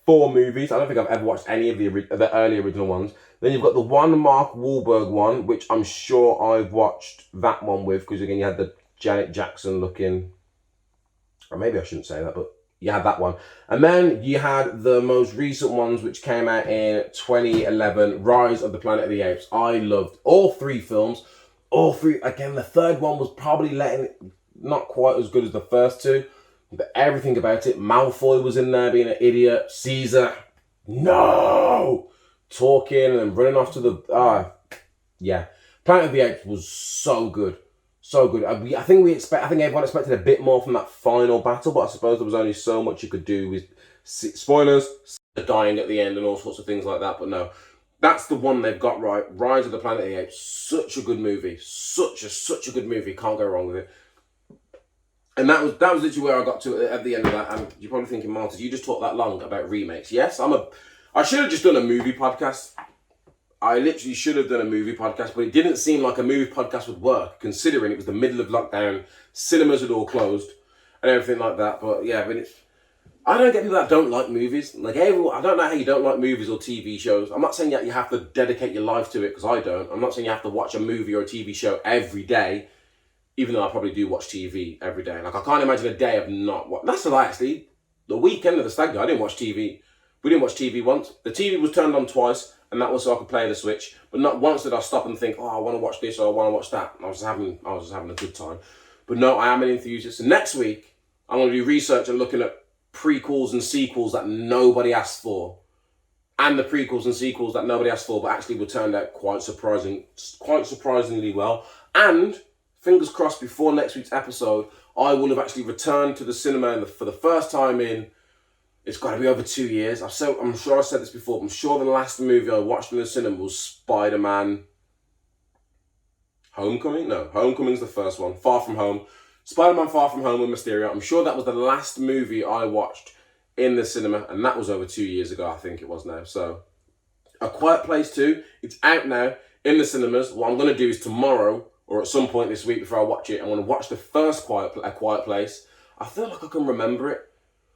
4 movies. I don't think I've ever watched any of the early original ones. Then you've got the one Mark Wahlberg one, which I'm sure I've watched that one with, because again, you had the Janet Jackson looking, or maybe I shouldn't say that, but you had that one. And then you had the most recent ones, which came out in 2011, Rise of the Planet of the Apes. I loved all 3 films. All 3, again, the third one was probably not quite as good as the first 2, but everything about it. Malfoy was in there being an idiot. Caesar, no! Talking and then running off to the, yeah. Planet of the Apes was so good. So good. I think everyone expected a bit more from that final battle, but I suppose there was only so much you could do with spoilers, dying at the end and all sorts of things like that. But no, that's the one they've got right. Rise of the Planet of the Apes, such a good movie, such a good movie. Can't go wrong with it. And that was literally where I got to at the end of that. And you're probably thinking, Martys, you just talked that long about remakes. Yes, I should have just done a movie podcast. I literally should have done a movie podcast, but it didn't seem like a movie podcast would work, considering it was the middle of lockdown, cinemas had all closed, and everything like that. But yeah, I don't get people that don't like movies. Like everyone, I don't know how you don't like movies or TV shows. I'm not saying that you have to dedicate your life to it, because I don't. I'm not saying you have to watch a movie or a TV show every day, even though I probably do watch TV every day. Like I can't imagine a day of not watching. That's a lie, actually. The weekend of the stag do, I didn't watch TV. We didn't watch TV once. The TV was turned on twice, and that was so I could play the Switch. But not once did I stop and think, oh, I want to watch this or I want to watch that. I was just having a good time. But no, I am an enthusiast. And next week, I'm going to do research and looking at prequels and sequels that nobody asked for, and the prequels and sequels that nobody asked for, but actually were turned out quite surprisingly well. And fingers crossed, before next week's episode, I will have actually returned to the cinema for the first time in It's got to be over 2 years. I'm sure I said this before. I'm sure the last movie I watched in the cinema was Spider-Man Homecoming? No, Homecoming's the first one. Far From Home. Spider-Man Far From Home with Mysterio. I'm sure that was the last movie I watched in the cinema, and that was over 2 years ago, I think it was now. So, A Quiet Place 2, it's out now in the cinemas. What I'm going to do is tomorrow, or at some point this week before I watch it, I'm going to watch the first A Quiet Place. I feel like I can remember it,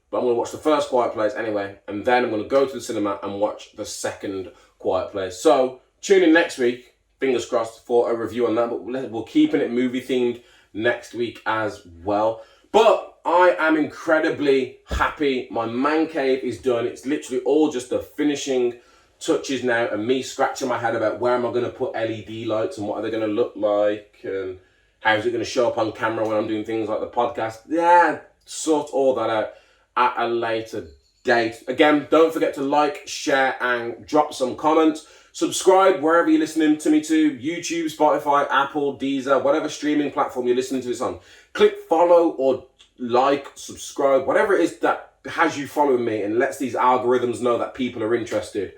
but I'm going to watch the first Quiet Place anyway, and then I'm going to go to the cinema and watch the second Quiet Place. So, tune in next week, fingers crossed, for a review on that, but we're keeping it movie themed next week as well. But I am incredibly happy. My man cave is done. It's literally all just the finishing touches now, and me scratching my head about where am I going to put LED lights and what are they going to look like and how is it going to show up on camera when I'm doing things like the podcast. Yeah, sort all that out at a later date. Again, don't forget to like, share, and drop some comments. Subscribe wherever you're listening to me to, YouTube, Spotify, Apple, Deezer, whatever streaming platform you're listening to this on. Click follow or like, subscribe, whatever it is that has you following me and lets these algorithms know that people are interested.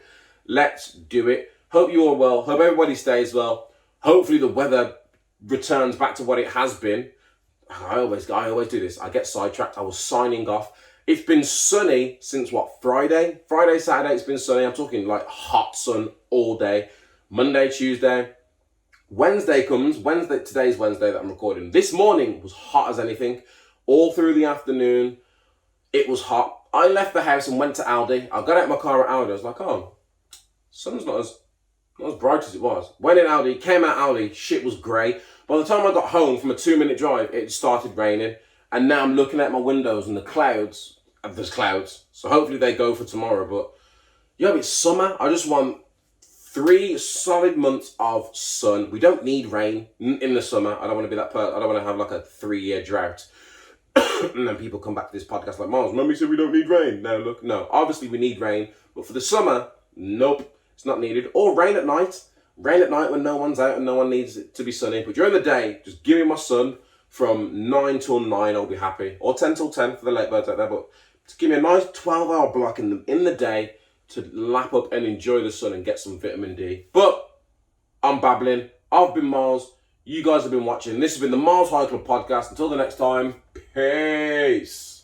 Let's do it. Hope you all well. Hope everybody stays well. Hopefully the weather returns back to what it has been. I always do this. I get sidetracked. I was signing off. It's been sunny since what, Friday? Friday, Saturday, it's been sunny. I'm talking like hot sun all day. Monday, Tuesday. Wednesday comes. Today's Wednesday that I'm recording. This morning was hot as anything. All through the afternoon, it was hot. I left the house and went to Aldi. I got out my car at Aldi. I was like, oh, sun's not as bright as it was. Went in Aldi, came out Aldi, shit was grey. By the time I got home from a 2-minute drive, it started raining. And now I'm looking at my windows and the clouds, there's clouds. So hopefully they go for tomorrow. But, yo, it's summer. I just want 3 solid months of sun. We don't need rain in the summer. I don't want to be that person. I don't want to have like a 3-year drought. And then people come back to this podcast like, Myles, remember you said we don't need rain? Now look, no, obviously we need rain. But for the summer, nope, it's not needed. Or rain at night. Rain at night when no one's out and no one needs it to be sunny. But during the day, just give me my sun. From 9 till 9, I'll be happy. Or 10 till 10 for the late birds out there. But to give me a nice 12-hour block in the day to lap up and enjoy the sun and get some vitamin D. But I'm babbling. I've been Myles. You guys have been watching. This has been the Myles High Club Podcast. Until the next time, peace.